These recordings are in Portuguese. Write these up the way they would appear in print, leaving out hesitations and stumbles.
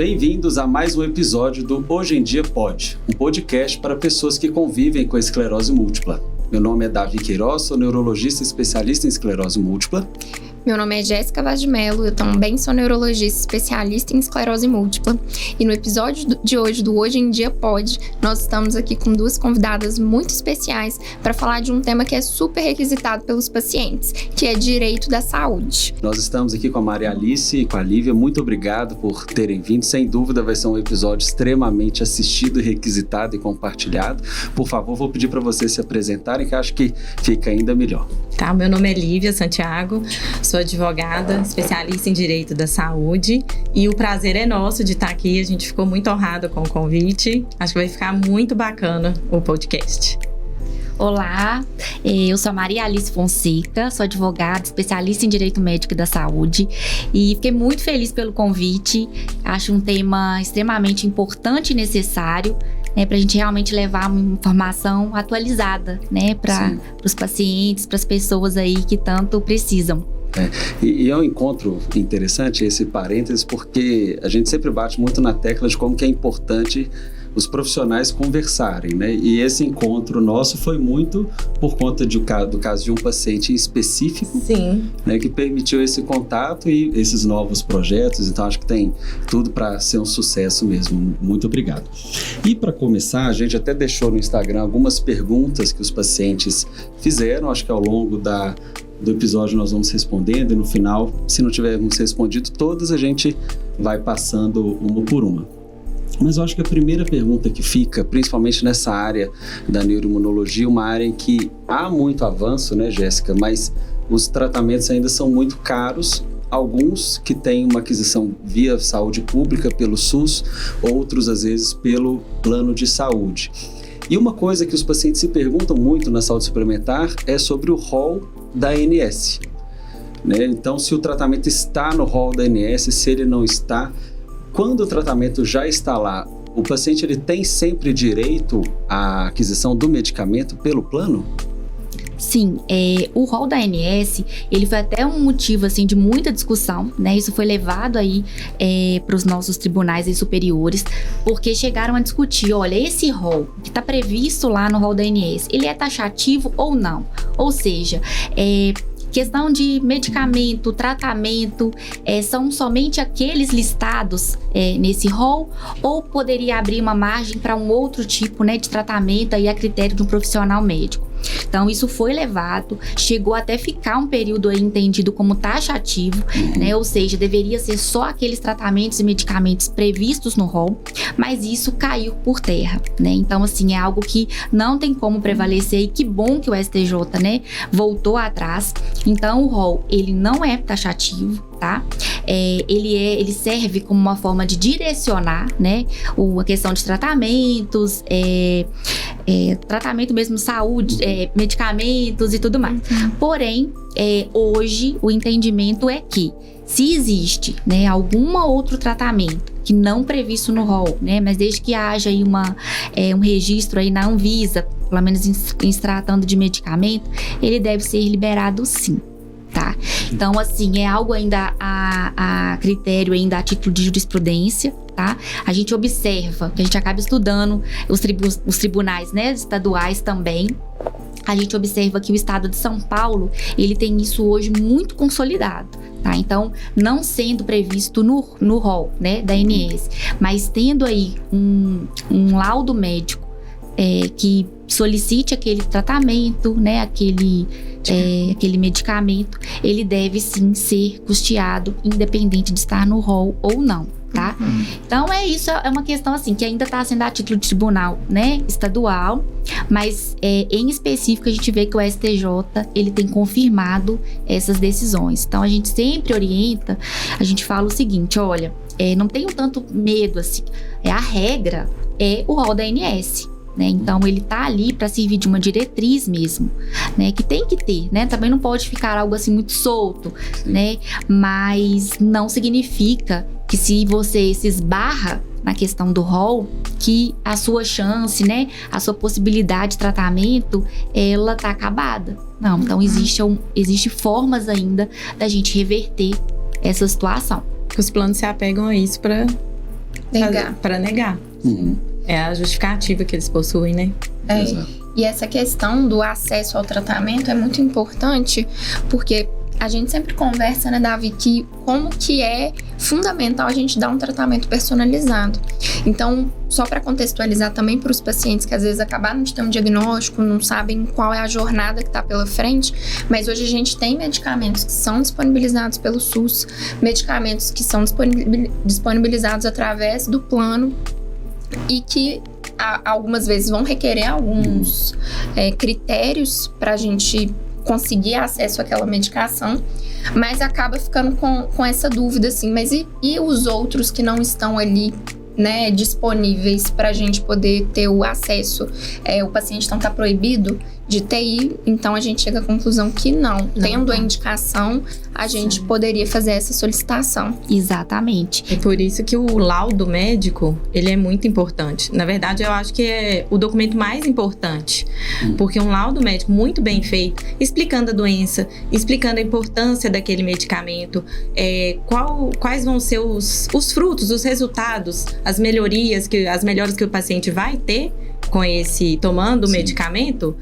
Bem-vindos a mais um episódio do Hoje em Dia Pode, um podcast para pessoas que convivem com a esclerose múltipla. Meu nome é Davi Queiroz, sou neurologista especialista em esclerose múltipla. Meu nome é Jéssica Vaz de Mello, eu também sou neurologista especialista em esclerose múltipla. E no episódio de hoje do Hoje em Dia Pode, nós estamos aqui com duas convidadas muito especiais para falar de um tema que é super requisitado pelos pacientes, que é direito da saúde. Nós estamos aqui com a Maria Alice e com a Lívia. Muito obrigado por terem vindo. Sem dúvida vai ser um episódio extremamente assistido, requisitado e compartilhado. Por favor, vou pedir para vocês se apresentarem, que acho que fica ainda melhor. Tá, meu nome é Lívia Santiago, sou advogada, especialista em direito da saúde e o prazer é nosso de estar aqui, a gente ficou muito honrado com o convite, acho que vai ficar muito bacana o podcast. Olá, eu sou a Maria Alice Fonseca, sou advogada, especialista em direito médico e da saúde e fiquei muito feliz pelo convite, acho um tema extremamente importante e necessário, para a gente realmente levar uma informação atualizada, para os pacientes, para as pessoas aí que tanto precisam. E é um encontro interessante esse parênteses, porque a gente sempre bate muito na tecla de como que é importante os profissionais conversarem, né? E esse encontro nosso foi muito por conta do caso de um paciente em específico, né, que permitiu esse contato e esses novos projetos. Então acho que tem tudo para ser um sucesso mesmo. Muito obrigado. E para começar, a gente até deixou no Instagram algumas perguntas que os pacientes fizeram. Acho que ao longo do episódio nós vamos respondendo e no final, se não tivermos respondido todas, a gente vai passando uma por uma. Mas eu acho que a primeira pergunta que fica, principalmente nessa área da neuroimunologia, uma área em que há muito avanço, né, Jéssica? Mas os tratamentos ainda são muito caros. Alguns que têm uma aquisição via saúde pública, pelo SUS, outros, às vezes, pelo plano de saúde. E uma coisa que os pacientes se perguntam muito na saúde suplementar é sobre o rol da ANS, né? Então, se o tratamento está no rol da ANS, se ele não está, quando o tratamento já está lá, o paciente ele tem sempre direito à aquisição do medicamento pelo plano? Sim, o rol da ANS, ele foi até um motivo assim, de muita discussão, né? Isso foi levado aí para os nossos tribunais aí, superiores, porque chegaram a discutir, olha, esse rol que está previsto lá no rol da ANS, ele é taxativo ou não? Ou seja, questão de medicamento, tratamento, são somente aqueles listados nesse rol, ou poderia abrir uma margem para um outro tipo, né, de tratamento aí a critério de um profissional médico? Então, isso foi levado, chegou até ficar um período aí entendido como taxativo, né? Ou seja, deveria ser só aqueles tratamentos e medicamentos previstos no rol, mas isso caiu por terra, né? Então, assim, é algo que não tem como prevalecer e que bom que o STJ, né, voltou atrás. Então, o rol, ele não é taxativo, tá? Ele serve como uma forma de direcionar, né, a questão de tratamentos, tratamento mesmo, saúde, medicamentos e tudo mais. Porém, hoje o entendimento é que se existe, né, algum outro tratamento que não previsto no rol, né, mas desde que haja aí um registro aí na Anvisa, pelo menos em se tratando de medicamento, ele deve ser liberado sim. Tá? Então, assim, é algo ainda a critério, ainda a título de jurisprudência, tá? A gente observa, que a gente acaba estudando os tribunais, né, estaduais também. A gente observa que o estado de São Paulo, ele tem isso hoje muito consolidado, tá? Então, não sendo previsto no rol, né, da ANS, mas tendo aí um laudo médico que solicite aquele tratamento, né, aquele medicamento, ele deve sim ser custeado, independente de estar no rol ou não, tá? Então é isso, é uma questão assim, que ainda está sendo a título de tribunal, né, estadual, mas em específico a gente vê que o STJ, ele tem confirmado essas decisões. Então a gente sempre orienta, a gente fala o seguinte, olha, não tenham tanto medo assim, a regra é o rol da ANS, né? Então ele tá ali para servir de uma diretriz mesmo, né? Que tem que ter, né? Também não pode ficar algo assim muito solto, né? Mas não significa que se você se esbarra na questão do rol, que a sua chance, né? A sua possibilidade de tratamento, ela tá acabada. Não, então existe formas ainda da gente reverter essa situação. Os planos se apegam a isso para para negar. Uhum. É a justificativa que eles possuem, né? Exato. E essa questão do acesso ao tratamento é muito importante, porque a gente sempre conversa, né, Davi, que como que é fundamental a gente dar um tratamento personalizado. Então, só para contextualizar também para os pacientes que às vezes acabaram de ter um diagnóstico, não sabem qual é a jornada que está pela frente, mas hoje a gente tem medicamentos que são disponibilizados pelo SUS, medicamentos que são disponibilizados através do plano e que algumas vezes vão requerer alguns critérios para a gente conseguir acesso àquela medicação, mas acaba ficando com essa dúvida, assim, mas e os outros que não estão ali, né, disponíveis para a gente poder ter o acesso? O paciente não está proibido de TI, então a gente chega à conclusão que não. Tendo a indicação, a gente poderia fazer essa solicitação. Exatamente. É por isso que o laudo médico, ele é muito importante. Na verdade, eu acho que é o documento mais importante, porque um laudo médico muito bem feito, explicando a doença, explicando a importância daquele medicamento, quais vão ser os frutos, os resultados, as melhores que o paciente vai ter com tomando o medicamento.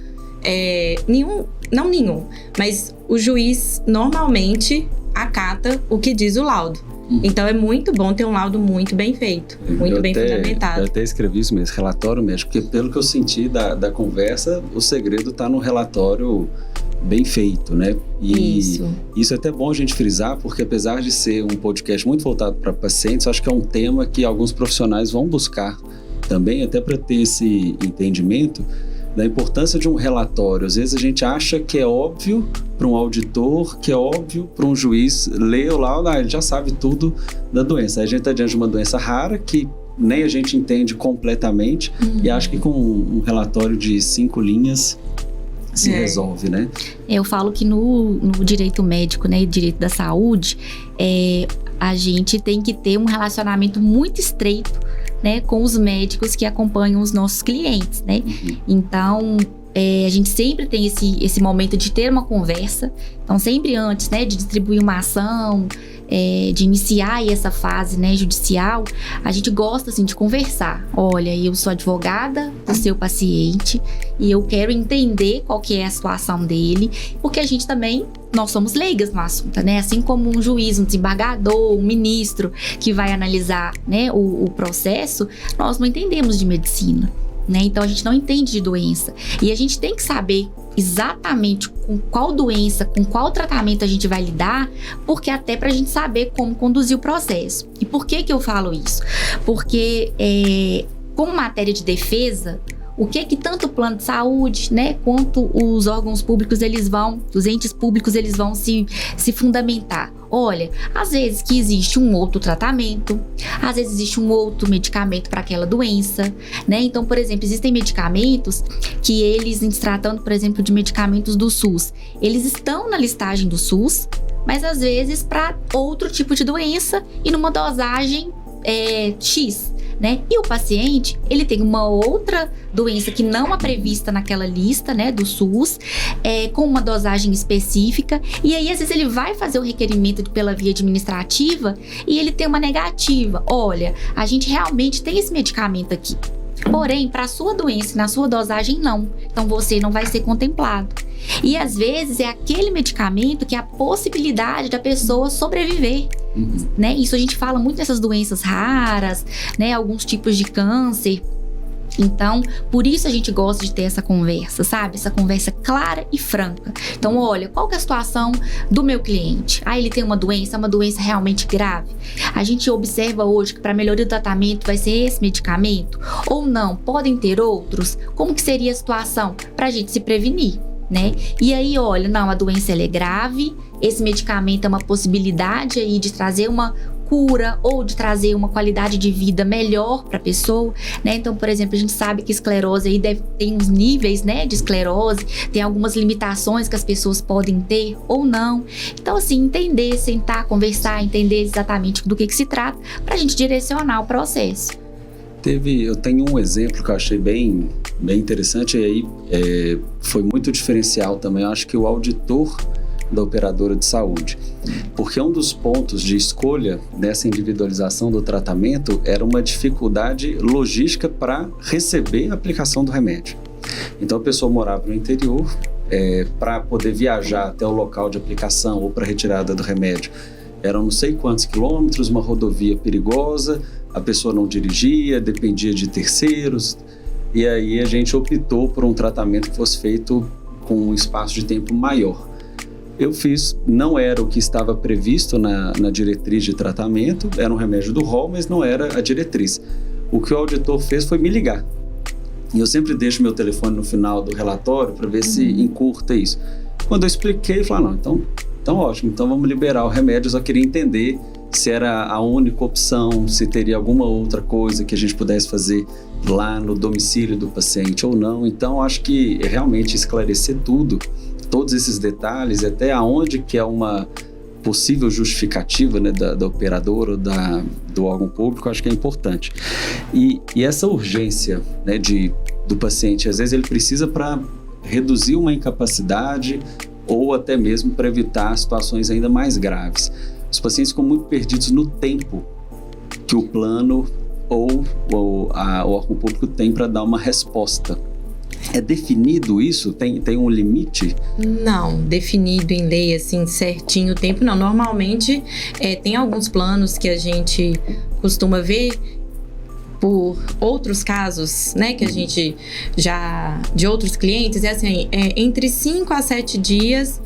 Não nenhum, mas o juiz normalmente acata o que diz o laudo. Então é muito bom ter um laudo muito bem feito, muito bem fundamentado. Eu até escrevi isso mesmo, relatório médico, porque pelo que eu senti da conversa, o segredo está no relatório bem feito, né? E isso é até bom a gente frisar, porque apesar de ser um podcast muito voltado para pacientes, acho que é um tema que alguns profissionais vão buscar também, até para ter esse entendimento da importância de um relatório. Às vezes a gente acha que é óbvio para um auditor, que é óbvio para um juiz ler o laudo, ele já sabe tudo da doença. Aí a gente está diante de uma doença rara que nem a gente entende completamente, e acho que com um relatório de 5 linhas se resolve, né? Eu falo que no direito médico, né, direito da saúde, a gente tem que ter um relacionamento muito estreito, né, com os médicos que acompanham os nossos clientes, né? Então, a gente sempre tem esse momento de ter uma conversa. Então, sempre antes, né, de distribuir uma ação, de iniciar aí essa fase, né, judicial, a gente gosta, assim, de conversar. Olha, eu sou advogada do seu paciente e eu quero entender qual que é a situação dele, porque a gente também, nós somos leigas no assunto, né? Assim como um juiz, um desembargador, um ministro que vai analisar, né, o processo, nós não entendemos de medicina, né? Então a gente não entende de doença e a gente tem que saber exatamente com qual doença, com qual tratamento a gente vai lidar, porque até pra gente saber como conduzir o processo. E por que eu falo isso? Porque como matéria de defesa, o que tanto o plano de saúde, né, quanto os órgãos públicos, os entes públicos, eles vão se fundamentar? Olha, às vezes que existe um outro tratamento, às vezes existe um outro medicamento para aquela doença, né? Então, por exemplo, existem medicamentos que eles, se tratando, por exemplo, de medicamentos do SUS, eles estão na listagem do SUS, mas às vezes para outro tipo de doença e numa dosagem X. Né? E o paciente, ele tem uma outra doença que não é prevista naquela lista, né, do SUS, com uma dosagem específica, e aí às vezes ele vai fazer o requerimento pela via administrativa e ele tem uma negativa. Olha, a gente realmente tem esse medicamento aqui, porém, para a sua doença, na sua dosagem, não. Então, você não vai ser contemplado. E, às vezes, é aquele medicamento que é a possibilidade da pessoa sobreviver. Né? Isso a gente fala muito nessas doenças raras, né? Alguns tipos de câncer. Então, por isso a gente gosta de ter essa conversa, sabe? Essa conversa clara e franca. Então, olha, qual que é a situação do meu cliente? Ele tem uma doença realmente grave. A gente observa hoje que para melhoria do tratamento vai ser esse medicamento? Ou não? Podem ter outros? Como que seria a situação para a gente se prevenir, né? E aí, olha, não, a doença ela é grave, esse medicamento é uma possibilidade aí de trazer uma cura ou de trazer uma qualidade de vida melhor para a pessoa, né? Então, por exemplo, a gente sabe que esclerose aí tem uns níveis, né, de esclerose, tem algumas limitações que as pessoas podem ter ou não. Então, assim, entender, sentar, conversar, entender exatamente do que se trata para a gente direcionar o processo. Eu tenho um exemplo que eu achei bem interessante e aí foi muito diferencial também. Eu acho que o auditor da operadora de saúde, Porque um dos pontos de escolha dessa individualização do tratamento era uma dificuldade logística para receber a aplicação do remédio. Então a pessoa morava no interior, para poder viajar até o local de aplicação ou para retirada do remédio. Eram não sei quantos quilômetros, uma rodovia perigosa, a pessoa não dirigia, dependia de terceiros. E aí a gente optou por um tratamento que fosse feito com um espaço de tempo maior. Eu fiz, não era o que estava previsto na diretriz de tratamento, era um remédio do rol, mas não era a diretriz. O que o auditor fez foi me ligar. E eu sempre deixo meu telefone no final do relatório para ver se encurta isso. Quando eu expliquei, ele falou, não, então ótimo, então vamos liberar o remédio. Eu só queria entender se era a única opção, se teria alguma outra coisa que a gente pudesse fazer lá no domicílio do paciente ou não. Então acho que realmente esclarecer tudo, todos esses detalhes, até aonde que é uma possível justificativa, né, da operadora ou do órgão público, acho que é importante. E essa urgência, né, do paciente, às vezes ele precisa para reduzir uma incapacidade ou até mesmo para evitar situações ainda mais graves. Os pacientes ficam muito perdidos no tempo que o plano ou o órgão público tem para dar uma resposta. É definido isso? Tem um limite? Não, definido em lei, assim, certinho o tempo, não. Normalmente, tem alguns planos que a gente costuma ver por outros casos, né, que a gente já, de outros clientes, é assim, entre 5 a 7 dias,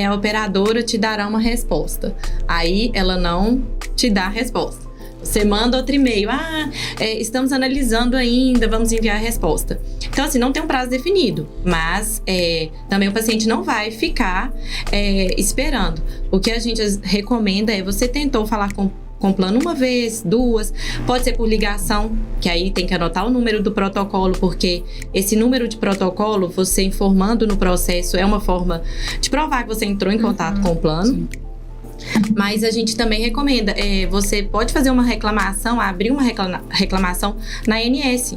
a operadora te dará uma resposta. Aí, ela não te dá a resposta. Você manda outro e-mail, estamos analisando ainda, vamos enviar a resposta. Então, assim, não tem um prazo definido, mas também o paciente não vai ficar esperando. O que a gente recomenda é, você tentou falar com o plano uma vez, duas, pode ser por ligação, que aí tem que anotar o número do protocolo, porque esse número de protocolo, você informando no processo, é uma forma de provar que você entrou em contato com o plano. Sim. Mas a gente também recomenda, você pode fazer uma reclamação, abrir uma reclamação na ANS,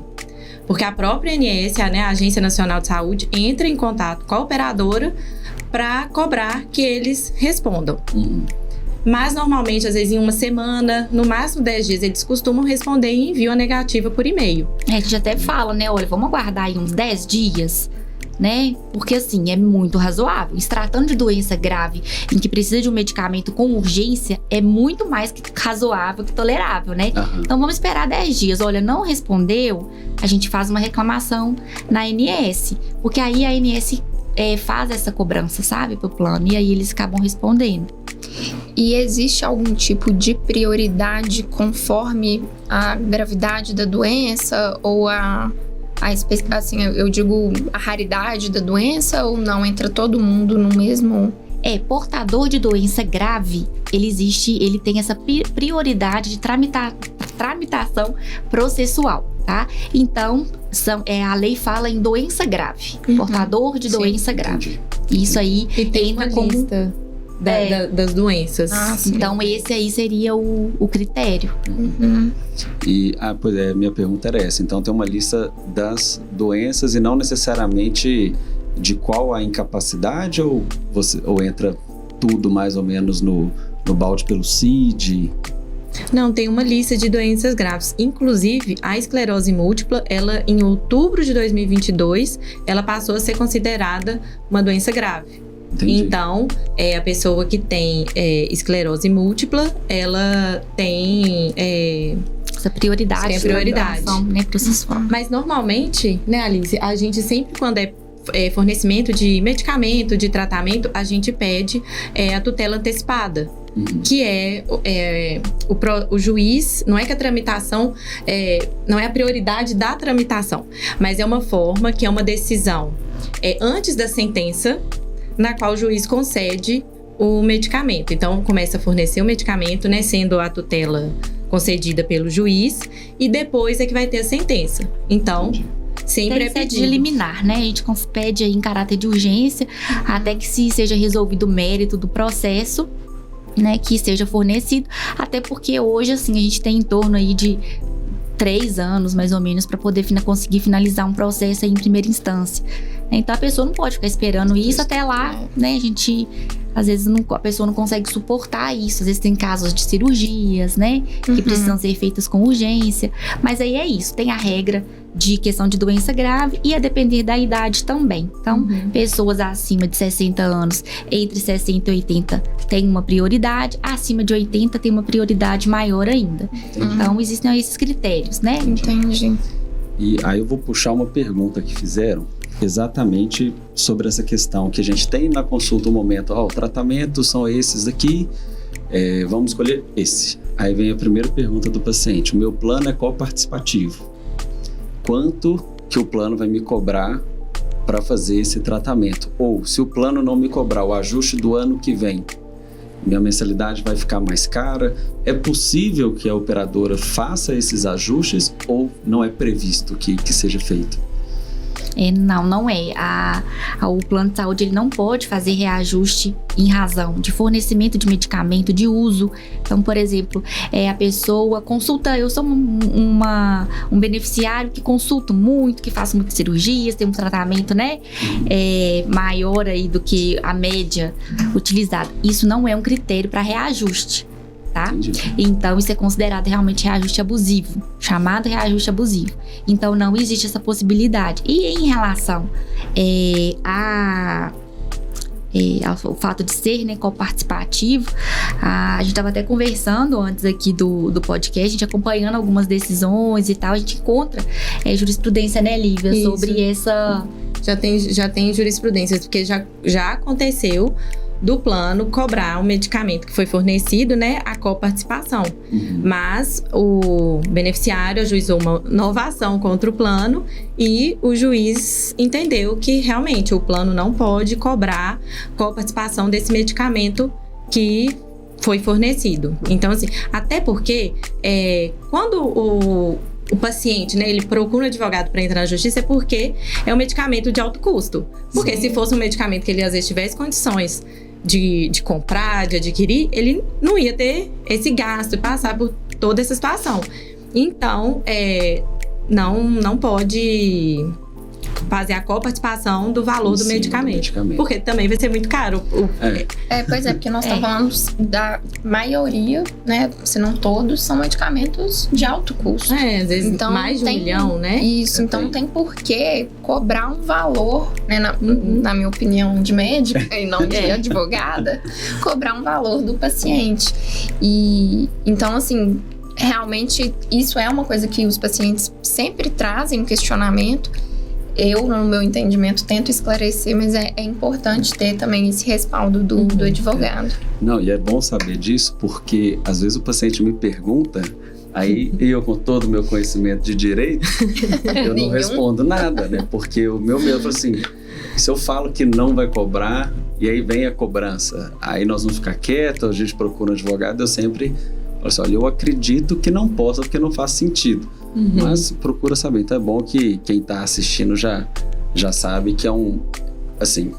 porque a própria ANS, né, a Agência Nacional de Saúde, entra em contato com a operadora para cobrar que eles respondam. Mas normalmente, às vezes em uma semana, no máximo 10 dias, eles costumam responder e enviam a negativa por e-mail. A gente até fala, né, olha, vamos aguardar aí uns 10 dias, né? Porque assim, é muito razoável. Se tratando de doença grave, em que precisa de um medicamento com urgência, é muito mais que razoável, que tolerável, né? Então vamos esperar 10 dias. Olha, não respondeu, a gente faz uma reclamação na ANS. Porque aí a ANS faz essa cobrança, sabe, pro plano. E aí eles acabam respondendo. E existe algum tipo de prioridade conforme a gravidade da doença ou assim, eu digo a raridade da doença, ou não? Entra todo mundo no mesmo? Portador de doença grave, ele tem essa prioridade de tramitação processual, tá? Então, a lei fala em doença grave, portador de doença grave. Isso aí entra como lista das doenças. Então, esse aí seria o critério. E, pois é, minha pergunta era essa. Então, tem uma lista das doenças e não necessariamente de qual a incapacidade, ou entra tudo mais ou menos no balde pelo CID? Não, tem uma lista de doenças graves. Inclusive, a esclerose múltipla, ela, em outubro de 2022, ela passou a ser considerada uma doença grave. Entendi. Então, a pessoa que tem esclerose múltipla, ela tem essa prioridade. Tem a prioridade. Né, processual. Mas normalmente, né, Alice, a gente sempre, quando fornecimento de medicamento, de tratamento, a gente pede a tutela antecipada. Que o juiz, não é que a tramitação, não é a prioridade da tramitação, mas é uma forma que é uma decisão antes da sentença, na qual o juiz concede o medicamento. Então, começa a fornecer o medicamento, né, sendo a tutela concedida pelo juiz, e depois é que vai ter a sentença. Então, sempre é pedido. De liminar, né? A gente pede aí em caráter de urgência, até que se seja resolvido o mérito do processo, né, que seja fornecido, até porque hoje, assim, a gente tem em torno aí de 3 anos, mais ou menos, para poder conseguir finalizar um processo aí em primeira instância. Então a pessoa não pode ficar esperando isso até lá, né? Às vezes a pessoa não consegue suportar isso. Às vezes tem casos de cirurgias, né? Que precisam ser feitas com urgência. Mas aí é isso, tem a regra de questão de doença grave e a depender da idade também. Então, pessoas acima de 60 anos, entre 60 e 80 tem uma prioridade, acima de 80 tem uma prioridade maior ainda. Então, existem esses critérios, né? Entendi. E aí eu vou puxar uma pergunta que fizeram, exatamente sobre essa questão que a gente tem na consulta um momento, o tratamento são esses aqui, vamos escolher esse. Aí vem a primeira pergunta do paciente, o meu plano é coparticipativo? Quanto que o plano vai me cobrar para fazer esse tratamento? Ou se o plano não me cobrar o ajuste do ano que vem, minha mensalidade vai ficar mais cara? É possível que a operadora faça esses ajustes ou não é previsto que seja feito? Não é. O plano de saúde ele não pode fazer reajuste em razão de fornecimento de medicamento, de uso. Então, por exemplo, a pessoa consulta, eu sou um beneficiário que consulto muito, que faço muitas cirurgias, tem um tratamento, né, maior aí do que a média utilizada. Isso não é um critério para reajuste. Tá? Então, isso é considerado realmente reajuste abusivo, chamado reajuste abusivo. Então, não existe essa possibilidade. E em relação ao fato de ser, né, coparticipativo, a gente estava até conversando antes aqui do podcast, a gente acompanhando algumas decisões e tal, a gente encontra jurisprudência, né, Lívia, isso. Sobre essa... Já tem jurisprudência, porque já aconteceu do plano cobrar o medicamento que foi fornecido, né, a coparticipação. Mas o beneficiário ajuizou uma novação contra o plano e o juiz entendeu que realmente o plano não pode cobrar coparticipação desse medicamento que foi fornecido. Então, assim, até porque quando o paciente, né, ele procura um advogado para entrar na justiça é porque é um medicamento de alto custo. Porque se fosse um medicamento que ele às vezes tivesse condições de comprar, de adquirir, ele não ia ter esse gasto e passar por toda essa situação. Então, não pode fazer a coparticipação do valor do medicamento. Porque também vai ser muito caro. Pois é, porque nós estamos falando da maioria, né, se não todos, são medicamentos de alto custo. Às vezes então, mais de 1 milhão, né? Isso, então não tem por que cobrar um valor, né, na minha opinião de médica e não de advogada, cobrar um valor do paciente. E então, assim, realmente isso é uma coisa que os pacientes sempre trazem um questionamento. Eu, no meu entendimento, tento esclarecer, mas é importante ter também esse respaldo do advogado. Não, e é bom saber disso, porque às vezes o paciente me pergunta, aí eu, com todo o meu conhecimento de direito, eu não respondo nada, né? Porque o meu medo é assim, se eu falo que não vai cobrar, e aí vem a cobrança, aí nós vamos ficar quietos, a gente procura um advogado, eu sempre falo assim, olha, eu acredito que não possa, porque não faz sentido. Mas procura saber. Então é bom que quem está assistindo já sabe que assim,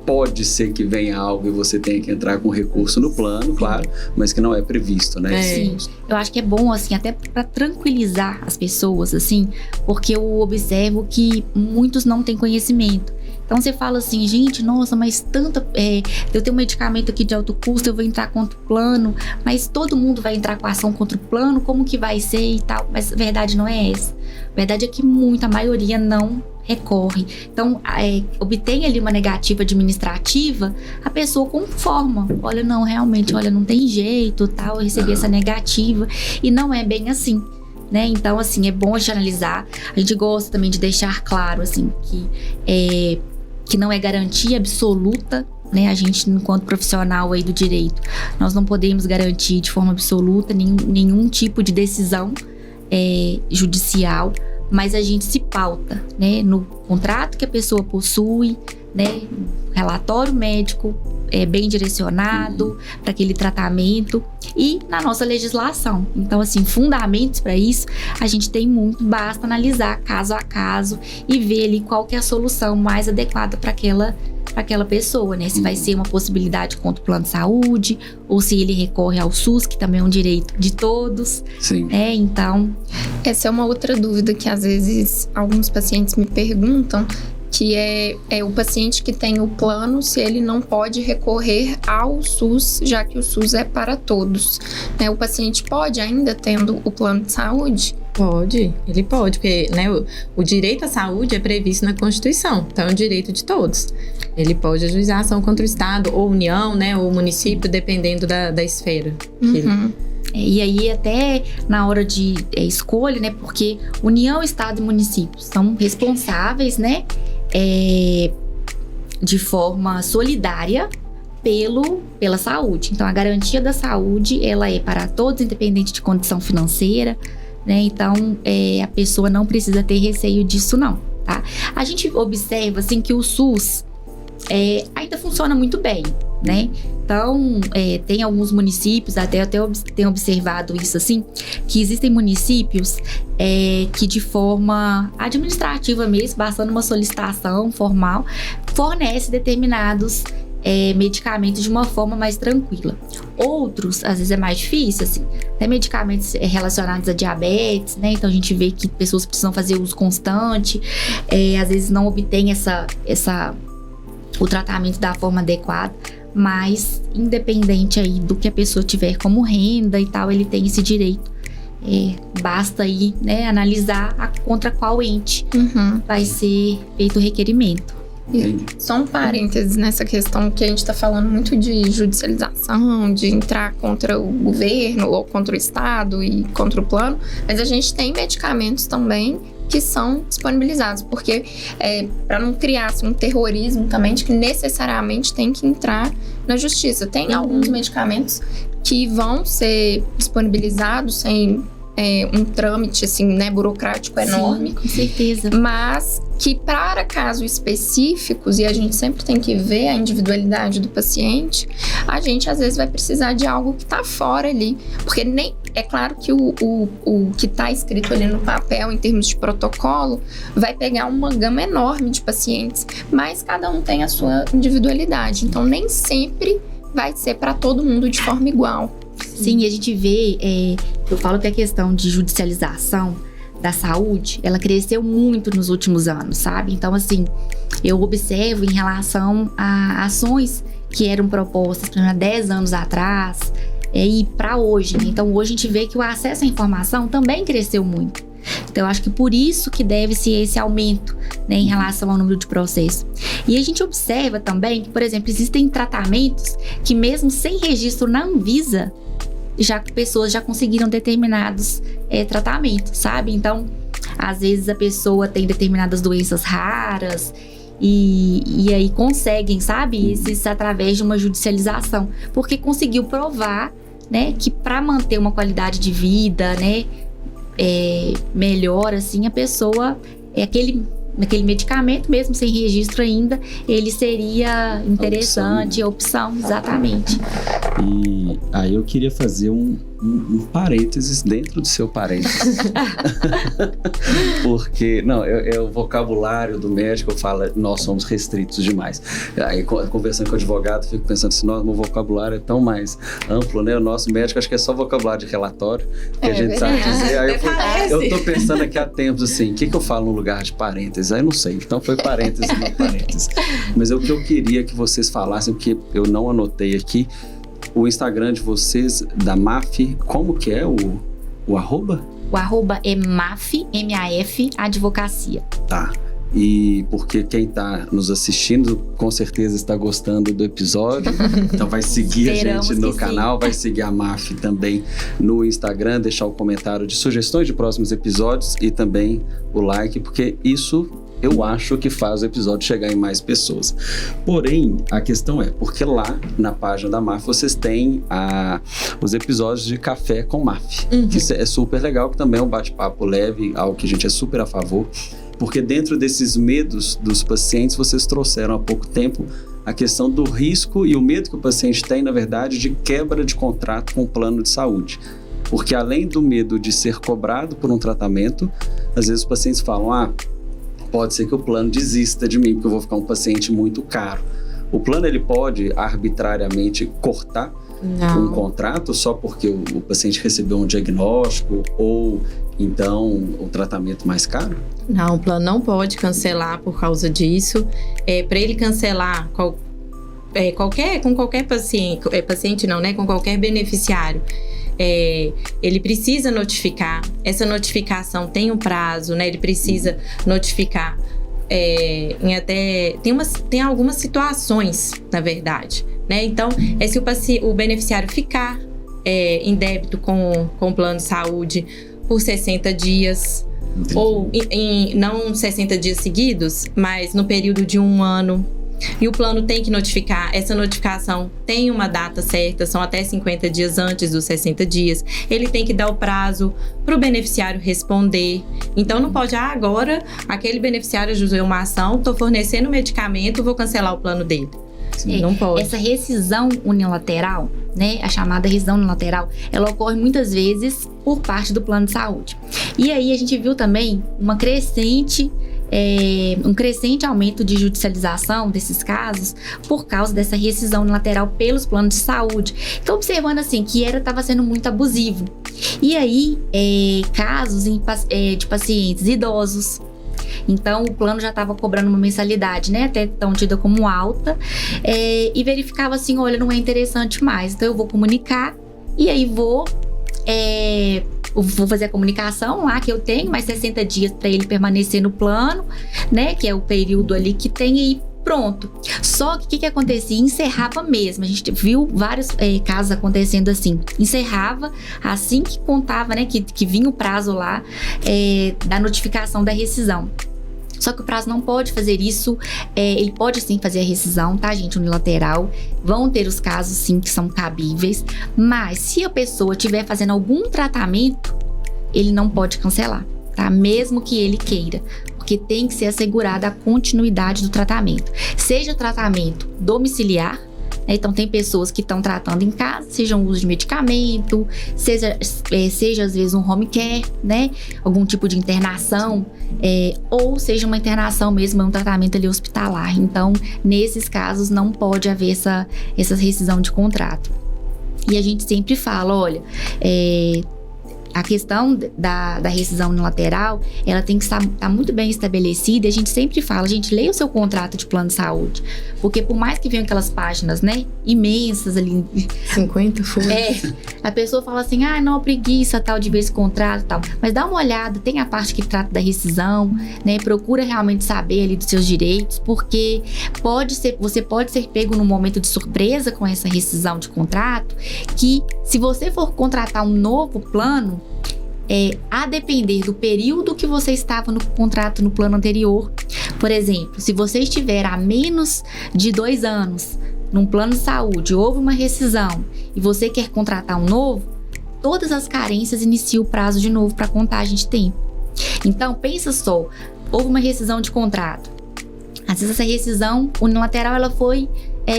pode ser que venha algo e você tenha que entrar com recurso no plano, claro, mas que não é previsto, né? Sim. Eu acho que é bom, assim, até para tranquilizar as pessoas, assim, porque eu observo que muitos não têm conhecimento. Então você fala assim, gente, nossa, mas eu tenho um medicamento aqui de alto custo, eu vou entrar contra o plano, mas todo mundo vai entrar com ação contra o plano, como que vai ser e tal? Mas a verdade não é essa. A verdade é que a maioria não recorre. Então, obtém ali uma negativa administrativa, a pessoa conforma. Olha, não, realmente, não tem jeito, tal, eu recebi essa negativa. E não é bem assim. Né? Então, assim, é bom a gente analisar. A gente gosta também de deixar claro, assim, que não é garantia absoluta, né? A gente, enquanto profissional aí do direito, nós não podemos garantir de forma absoluta nenhum tipo de decisão judicial, mas a gente se pauta, né, no contrato que a pessoa possui, né, relatório médico bem direcionado para aquele tratamento e na nossa legislação. Então, assim, fundamentos para isso a gente tem muito, basta analisar caso a caso e ver ali qual que é a solução mais adequada para aquela pessoa, né? Se vai ser uma possibilidade contra o plano de saúde ou se ele recorre ao SUS, que também é um direito de todos. Sim. Então, essa é uma outra dúvida que às vezes alguns pacientes me perguntam, que é o paciente que tem o plano, se ele não pode recorrer ao SUS, já que o SUS é para todos. Né? O paciente pode ainda tendo o plano de saúde? Pode, ele pode, porque né, o direito à saúde é previsto na Constituição, então é um direito de todos. Ele pode ajuizar ação contra o Estado, ou União, né, ou município, dependendo da esfera. E aí até na hora de escolha, né, porque União, Estado e município são responsáveis, né, de forma solidária pela saúde. Então a garantia da saúde, ela é para todos, independente de condição financeira, né? Então, a pessoa não precisa ter receio disso, não, tá? A gente observa, assim, que o SUS ainda funciona muito bem, né? Então, tem alguns municípios, até eu tenho observado isso, assim, que existem municípios que de forma administrativa mesmo, bastando uma solicitação formal, fornece determinados medicamentos de uma forma mais tranquila. Outros, às vezes é mais difícil, assim, né? Medicamentos relacionados a diabetes, né? Então a gente vê que pessoas precisam fazer uso constante, às vezes não obtém o tratamento da forma adequada, mas independente aí do que a pessoa tiver como renda e tal, ele tem esse direito. Basta aí, né, analisar contra qual ente vai ser feito o requerimento. Só um parênteses nessa questão que a gente está falando muito de judicialização, de entrar contra o governo ou contra o Estado e contra o plano, mas a gente tem medicamentos também que são disponibilizados, porque para não criar assim, um terrorismo também de que necessariamente tem que entrar na justiça. Tem alguns medicamentos que vão ser disponibilizados sem um trâmite assim, né, burocrático enorme. Sim, com certeza. Mas que para casos específicos, e a gente sempre tem que ver a individualidade do paciente, a gente às vezes vai precisar de algo que está fora ali. Porque nem é claro que o que está escrito ali no papel, em termos de protocolo, vai pegar uma gama enorme de pacientes, mas cada um tem a sua individualidade. Então, nem sempre vai ser para todo mundo de forma igual. Sim, e a gente vê, eu falo que a questão de judicialização da saúde, ela cresceu muito nos últimos anos, sabe? Então, assim, eu observo em relação a ações que eram propostas, por exemplo, há 10 anos atrás, e para hoje, né? Então, hoje a gente vê que o acesso à informação também cresceu muito. Então, eu acho que por isso que deve-se esse aumento, né, em relação ao número de processos. E a gente observa também que, por exemplo, existem tratamentos que mesmo sem registro na Anvisa, pessoas já conseguiram determinados tratamentos, sabe? Então, às vezes a pessoa tem determinadas doenças raras e aí conseguem, sabe? Esses através de uma judicialização, porque conseguiu provar, né, que para manter uma qualidade de vida, né, melhor, assim, a pessoa naquele medicamento, mesmo sem registro ainda, ele seria interessante, a opção, exatamente. E aí eu queria fazer um parênteses dentro do seu parênteses. Porque, não, o vocabulário do médico fala, nós somos restritos demais. Aí, conversando com o advogado, fico pensando assim, nossa, meu vocabulário é tão mais amplo, né? O nosso médico, acho que é só vocabulário de relatório, que a gente sabe dizer. Aí eu tô pensando aqui há tempos, assim, o que eu falo no lugar de parênteses? Aí não sei, então foi parênteses, não parênteses. Mas o que eu queria que vocês falassem, porque eu não anotei aqui, o Instagram de vocês, da MAF, como que é o arroba? O arroba é MAF, M-A-F, advocacia. Tá. E porque quem está nos assistindo, com certeza está gostando do episódio. Então vai seguir a gente no canal, vai seguir a MAF também no Instagram, deixar o comentário de sugestões de próximos episódios e também o like, porque isso eu acho que faz o episódio chegar em mais pessoas. Porém, a questão é, porque lá na página da MAF vocês têm os episódios de Café com MAF, que é super legal, que também é um bate-papo leve, algo que a gente é super a favor, porque dentro desses medos dos pacientes, vocês trouxeram há pouco tempo a questão do risco e o medo que o paciente tem, na verdade, de quebra de contrato com o plano de saúde. Porque além do medo de ser cobrado por um tratamento, às vezes os pacientes falam, pode ser que o plano desista de mim, porque eu vou ficar um paciente muito caro. O plano, ele pode arbitrariamente cortar um contrato só porque o paciente recebeu um diagnóstico ou então o tratamento mais caro? Não, o plano não pode cancelar por causa disso. Para ele cancelar com qualquer paciente não, né? Com qualquer beneficiário. Ele precisa notificar. Essa notificação tem um prazo, né? Ele precisa notificar tem algumas situações, na verdade, né? Então, se o beneficiário ficar em débito com o plano de saúde por 60 dias, entendi. Ou não 60 dias seguidos, mas no período de 1 ano. E o plano tem que notificar. Essa notificação tem uma data certa, são até 50 dias antes dos 60 dias. Ele tem que dar o prazo para o beneficiário responder. Então não pode, agora aquele beneficiário usou uma ação, estou fornecendo medicamento, vou cancelar o plano dele. Não pode. Essa rescisão unilateral, né, a chamada rescisão unilateral, ela ocorre muitas vezes por parte do plano de saúde. E aí a gente viu também um crescente aumento de judicialização desses casos por causa dessa rescisão unilateral pelos planos de saúde. Então, observando assim que estava sendo muito abusivo. E aí, casos de pacientes idosos. Então, o plano já estava cobrando uma mensalidade, né, até então tida como alta, e verificava assim, olha, não é interessante mais, então eu vou comunicar e aí vou fazer a comunicação lá que eu tenho, mais 60 dias para ele permanecer no plano, né, que é o período ali que tem e pronto. Só que o que acontecia? Encerrava mesmo. A gente viu vários casos acontecendo assim. Encerrava assim que contava, né, que vinha o prazo lá da notificação da rescisão. Só que o prazo não pode fazer isso, ele pode sim fazer a rescisão, tá, gente, unilateral. Vão ter os casos sim que são cabíveis, mas se a pessoa estiver fazendo algum tratamento, ele não pode cancelar, tá? Mesmo que ele queira, porque tem que ser assegurada a continuidade do tratamento. Seja tratamento domiciliar, então tem pessoas que estão tratando em casa, seja um uso de medicamento, seja às vezes um home care, né? Algum tipo de internação, ou seja uma internação mesmo, um tratamento ali hospitalar. Então, nesses casos não pode haver essa rescisão de contrato. E a gente sempre fala, olha, a questão da rescisão unilateral, ela tem que estar muito bem estabelecida. E a gente sempre fala, gente, leia o seu contrato de plano de saúde. Porque por mais que venham aquelas páginas, né, imensas ali. 50 folhas. A pessoa fala assim, não, preguiça, tal, de ver esse contrato e tal. Mas dá uma olhada, tem a parte que trata da rescisão, né, procura realmente saber ali dos seus direitos, porque você pode ser pego num momento de surpresa com essa rescisão de contrato, que se você for contratar um novo plano, a depender do período que você estava no contrato no plano anterior. Por exemplo, se você estiver há menos de 2 anos num plano de saúde, houve uma rescisão e você quer contratar um novo, todas as carências iniciam o prazo de novo para contagem de tempo. Então, pensa só, houve uma rescisão de contrato. Às vezes essa rescisão unilateral ela foi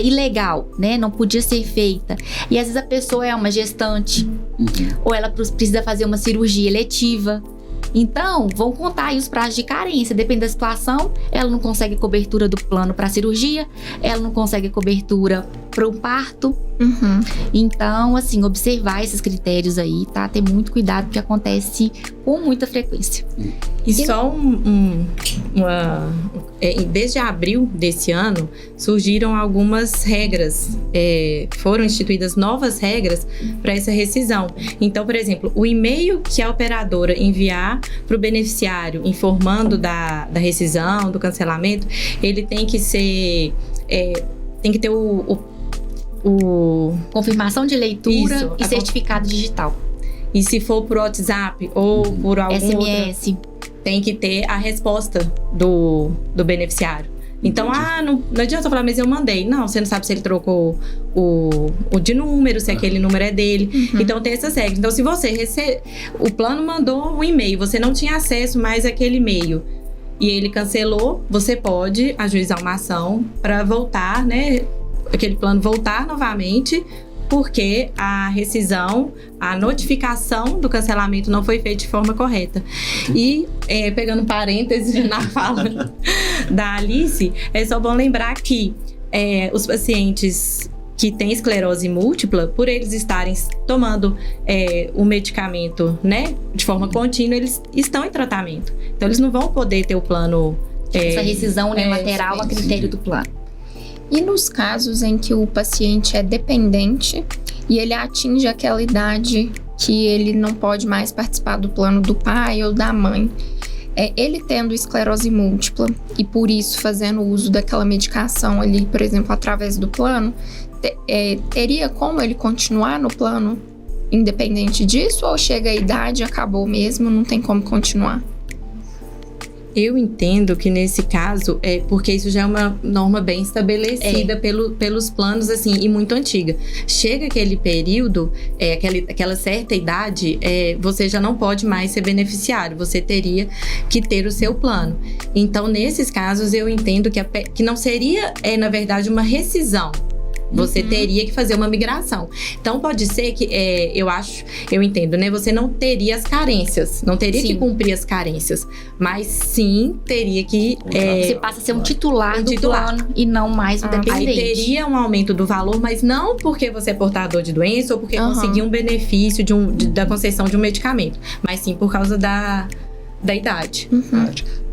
ilegal, né? Não podia ser feita. E às vezes a pessoa é uma gestante, ou ela precisa fazer uma cirurgia eletiva. Então, vão contar aí os prazos de carência. Depende da situação, ela não consegue cobertura do plano para cirurgia, ela não consegue cobertura para um parto. Então, assim, observar esses critérios aí, tá? Ter muito cuidado, porque acontece com muita frequência. E só desde abril desse ano, surgiram algumas regras, foram instituídas novas regras para essa rescisão. Então, por exemplo, o e-mail que a operadora enviar para o beneficiário informando da rescisão, do cancelamento, ele tem que ser, tem que ter confirmação de leitura e certificado digital. E se for por WhatsApp ou por algum SMS, tem que ter a resposta do beneficiário. Então, não adianta falar, mas eu mandei. Não, você não sabe se ele trocou o de número, se aquele número é dele. Então, tem essas regras. Então, se você o plano mandou um e-mail, você não tinha acesso mais àquele e-mail e ele cancelou, você pode ajuizar uma ação para voltar, né? Aquele plano voltar novamente, porque a rescisão, a notificação do cancelamento não foi feita de forma correta. E, pegando parênteses na fala da Alice, é só bom lembrar que os pacientes que têm esclerose múltipla, por eles estarem tomando o medicamento, né, de forma contínua, eles estão em tratamento. Então, eles não vão poder ter o plano... essa rescisão unilateral a critério do plano. E nos casos em que o paciente é dependente e ele atinge aquela idade que ele não pode mais participar do plano do pai ou da mãe, ele tendo esclerose múltipla e por isso fazendo uso daquela medicação ali, por exemplo, através do plano, teria como ele continuar no plano independente disso, ou chega a idade, acabou mesmo, não tem como continuar? Eu entendo que nesse caso, porque isso já é uma norma bem estabelecida pelos planos, assim, e muito antiga. Chega aquele período, aquela certa idade, você já não pode mais ser beneficiário, você teria que ter o seu plano. Então, nesses casos, eu entendo que não seria, na verdade, uma rescisão. Você teria que fazer uma migração. Então, pode ser que, eu entendo, né? Você não teria as carências, não teria que cumprir as carências, mas sim teria que... você passa a ser um titular do plano e não mais um dependente. Aí teria um aumento do valor, mas não porque você é portador de doença ou porque conseguiu um benefício da concessão de um medicamento, mas sim por causa da idade.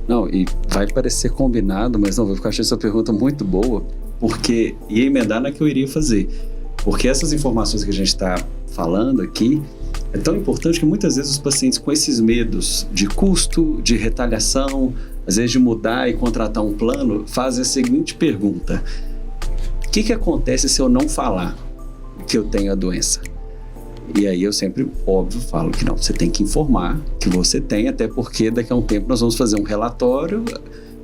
Não, e vai parecer combinado, mas não, eu achei essa pergunta muito boa, porque ia emendar na que eu iria fazer. Porque essas informações que a gente está falando aqui é tão importante que muitas vezes os pacientes com esses medos de custo, de retaliação, às vezes de mudar e contratar um plano, fazem a seguinte pergunta: o que acontece se eu não falar que eu tenho a doença? E aí eu sempre, óbvio, falo que não, você tem que informar que você tem, até porque daqui a um tempo nós vamos fazer um relatório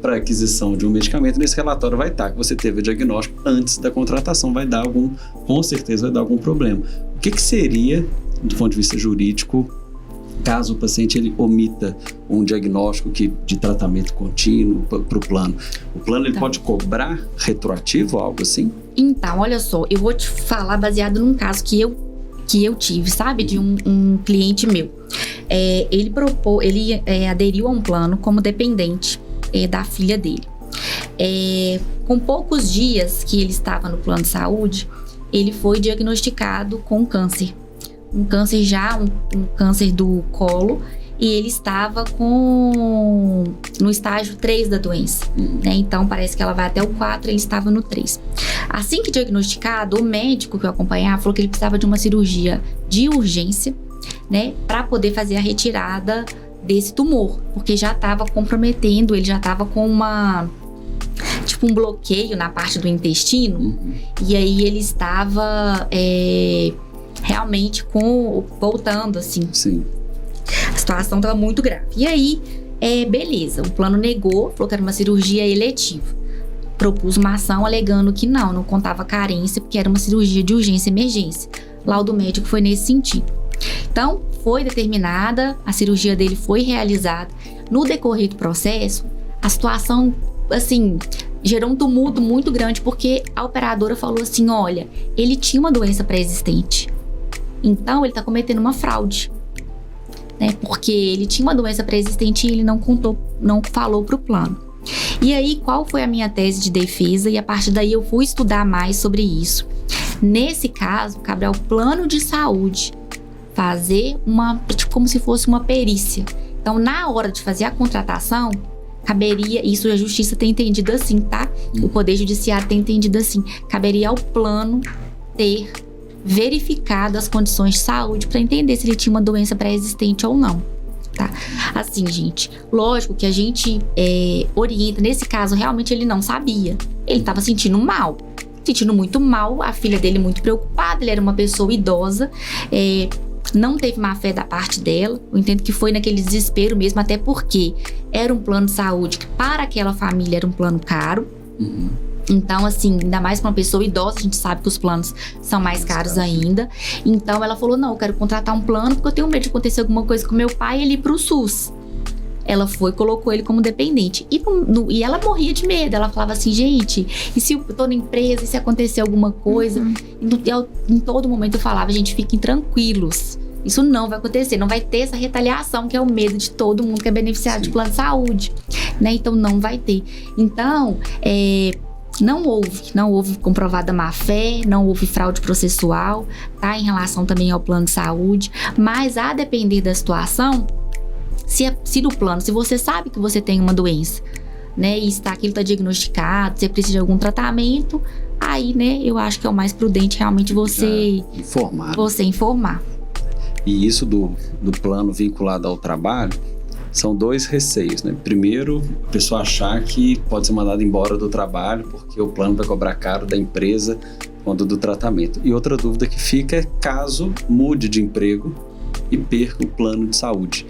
para aquisição de um medicamento. Nesse relatório vai estar que você teve o diagnóstico antes da contratação, com certeza vai dar algum problema. O que seria, do ponto de vista jurídico, caso o paciente ele omita um diagnóstico de tratamento contínuo para o plano? O plano ele pode cobrar retroativo, algo assim? Então, olha só, eu vou te falar baseado num caso que eu tive, sabe? De um cliente meu. Ele aderiu a um plano como dependente da filha dele. Com poucos dias que ele estava no plano de saúde, ele foi diagnosticado com câncer. Um câncer um câncer do colo, e ele estava no estágio 3 da doença, né? Então parece que ela vai até o 4, ele estava no 3. Assim que diagnosticado, o médico que eu acompanhava falou que ele precisava de uma cirurgia de urgência, né, para poder fazer a retirada desse tumor, porque já estava comprometendo, ele já estava com um bloqueio na parte do intestino, e aí ele estava realmente voltando, assim. Sim. A situação estava muito grave. E aí, beleza, o plano negou, falou que era uma cirurgia eletiva. Propus uma ação alegando que não contava carência, porque era uma cirurgia de urgência e emergência. Laudo médico foi nesse sentido. Então, foi determinada, a cirurgia dele foi realizada. No decorrer do processo, a situação, assim, gerou um tumulto muito grande, porque a operadora falou assim: olha, ele tinha uma doença pré-existente, então ele está cometendo uma fraude, né? Porque ele tinha uma doença pré-existente e ele não falou para o plano. E aí, qual foi a minha tese de defesa? E a partir daí eu fui estudar mais sobre isso. Nesse caso, cabe ao plano de saúde fazer como se fosse uma perícia. Então, na hora de fazer a contratação, caberia, isso a justiça tem entendido assim, tá? O Poder Judiciário tem entendido assim, caberia ao plano ter verificado as condições de saúde para entender se ele tinha uma doença pré-existente ou não, tá? Assim, gente, lógico que a gente orienta, nesse caso, realmente ele não sabia. Ele estava sentindo muito mal, a filha dele muito preocupada, ele era uma pessoa idosa, não teve má fé da parte dela. Eu entendo que foi naquele desespero mesmo, até porque era um plano de saúde que para aquela família era um plano caro. Então, assim, ainda mais para uma pessoa idosa, a gente sabe que os planos são mais caros ainda. Então, ela falou: não, eu quero contratar um plano porque eu tenho medo de acontecer alguma coisa com meu pai e ele ir pro SUS. Ela foi e colocou ele como dependente. E ela morria de medo. Ela falava assim: gente, e se eu tô na empresa, e se acontecer alguma coisa? Em todo momento eu falava: gente, fiquem tranquilos. Isso não vai acontecer. Não vai ter essa retaliação, que é o medo de todo mundo que é beneficiário de plano de saúde, né? Então, não vai ter. Então, não houve comprovada má-fé, não houve fraude processual, tá? Em relação também ao plano de saúde, mas a depender da situação, se no plano, se você sabe que você tem uma doença, né, e aquilo está diagnosticado, você precisa de algum tratamento, aí, né, eu acho que é o mais prudente realmente você informar. E isso do plano vinculado ao trabalho, são 2 receios, né? Primeiro, a pessoa achar que pode ser mandada embora do trabalho porque o plano vai cobrar caro da empresa quando do tratamento. E outra dúvida que fica é caso mude de emprego e perca o plano de saúde.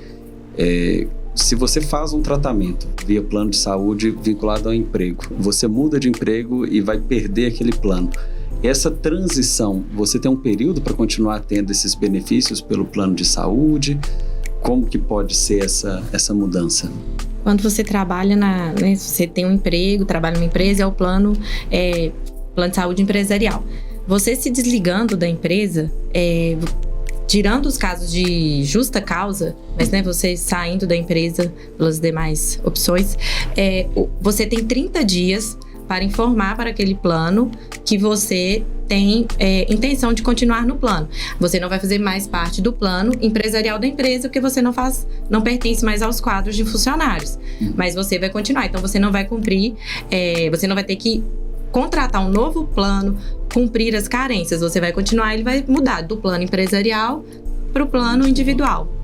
Se você faz um tratamento via plano de saúde vinculado ao emprego, você muda de emprego e vai perder aquele plano. Essa transição, você tem um período para continuar tendo esses benefícios pelo plano de saúde? Como que pode ser essa mudança? Quando você trabalha né, você tem um emprego, trabalha numa empresa, é o plano de saúde empresarial. Você se desligando da empresa, tirando os casos de justa causa, mas né, você saindo da empresa pelas demais opções, você tem 30 dias para informar para aquele plano que você tem intenção de continuar no plano. Você não vai fazer mais parte do plano empresarial da empresa, porque você não pertence mais aos quadros de funcionários. Mas você vai continuar. Então, você não vai cumprir, você não vai ter que contratar um novo plano, cumprir as carências. Você vai continuar, ele vai mudar do plano empresarial para o plano individual.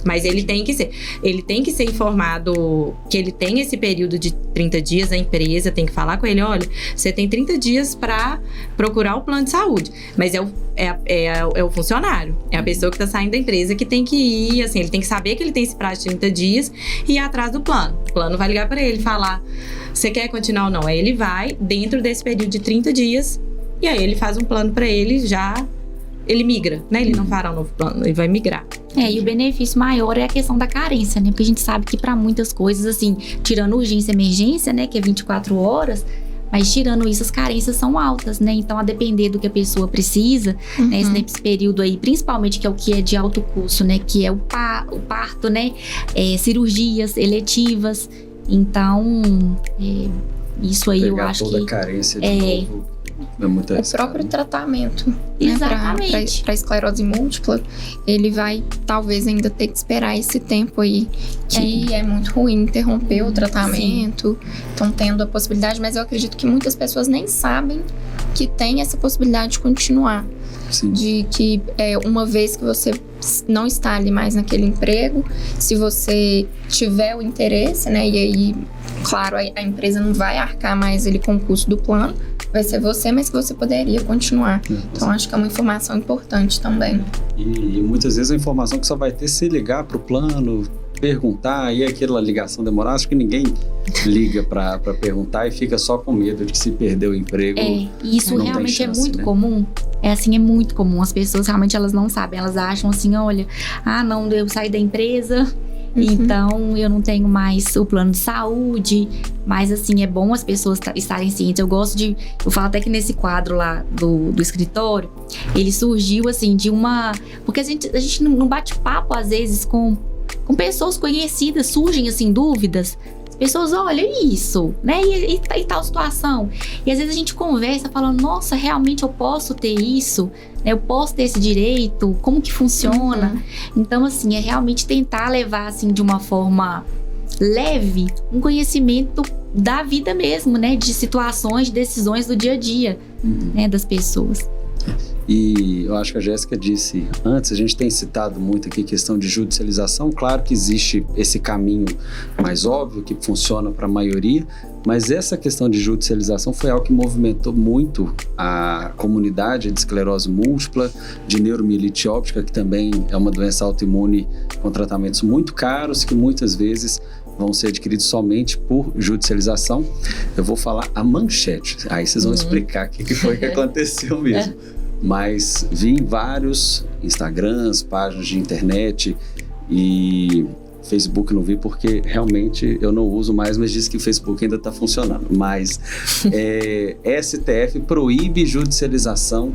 Mas ele tem que ser informado que ele tem esse período de 30 dias, a empresa tem que falar com ele, olha, você tem 30 dias para procurar o plano de saúde. Mas é o funcionário, é a pessoa que está saindo da empresa que tem que ir, assim, ele tem que saber que ele tem esse prazo de 30 dias e ir atrás do plano. O plano vai ligar para ele, falar, você quer continuar ou não? Aí ele vai, dentro desse período de 30 dias, e aí ele faz um plano para ele, ele migra, né? Ele não fará um novo plano, ele vai migrar. E o benefício maior é a questão da carência, né? Porque a gente sabe que para muitas coisas, assim, tirando urgência e emergência, né? Que é 24 horas, mas tirando isso, as carências são altas, né? Então, a depender do que a pessoa precisa, né? Nesse período aí, principalmente que é o que é de alto custo, né? Que é o parto, né? Cirurgias eletivas. Então, isso aí eu acho que... Pegar toda a carência de novo... O próprio tratamento, exatamente, né, para esclerose múltipla, ele vai talvez ainda ter que esperar esse tempo aí, que é muito ruim interromper o tratamento. Estão tendo a possibilidade, mas eu acredito que muitas pessoas nem sabem que tem essa possibilidade de continuar. Sim. De que uma vez que você não está ali mais naquele emprego, se você tiver o interesse, né, e aí, claro, a empresa não vai arcar mais ele com o custo do plano, vai ser você, mas que você poderia continuar. Então, acho que é uma informação importante também. E muitas vezes a informação que só vai ter se ligar para o plano, perguntar, e aquela ligação demorar, acho que ninguém liga para perguntar e fica só com medo de que se perder o emprego. Isso realmente chance, é muito comum. É muito comum. As pessoas realmente elas não sabem, elas acham assim, olha, não, eu saí da empresa, então eu não tenho mais o plano de saúde, mas assim, é bom as pessoas estarem cientes. Eu falo até que nesse quadro lá do escritório, ele surgiu assim de uma... Porque a gente não bate papo às vezes com pessoas conhecidas, surgem assim dúvidas. As pessoas, olha isso, né? E tal situação. E às vezes a gente conversa falando, nossa, realmente eu posso ter isso? Eu posso ter esse direito? Como que funciona? Então, assim, é realmente tentar levar, assim, de uma forma leve, um conhecimento da vida mesmo, né? De situações, de decisões do dia a dia, né? Das pessoas. E eu acho que a Jéssica disse antes, a gente tem citado muito aqui questão de judicialização. Claro que existe esse caminho mais óbvio que funciona para a maioria, mas essa questão de judicialização foi algo que movimentou muito a comunidade de esclerose múltipla, de neuromielite óptica, que também é uma doença autoimune com tratamentos muito caros, que muitas vezes vão ser adquiridos somente por judicialização. Eu vou falar a manchete, aí vocês vão explicar o que foi que aconteceu mesmo. Mas vi em vários Instagrams, páginas de internet e Facebook não vi porque realmente eu não uso mais, mas diz que o Facebook ainda está funcionando. Mas STF proíbe judicialização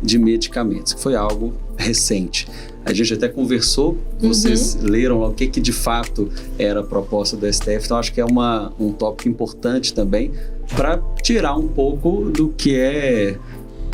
de medicamentos, que foi algo recente. A gente até conversou, vocês leram lá o que de fato era a proposta do STF, então acho que é um tópico importante também para tirar um pouco do que é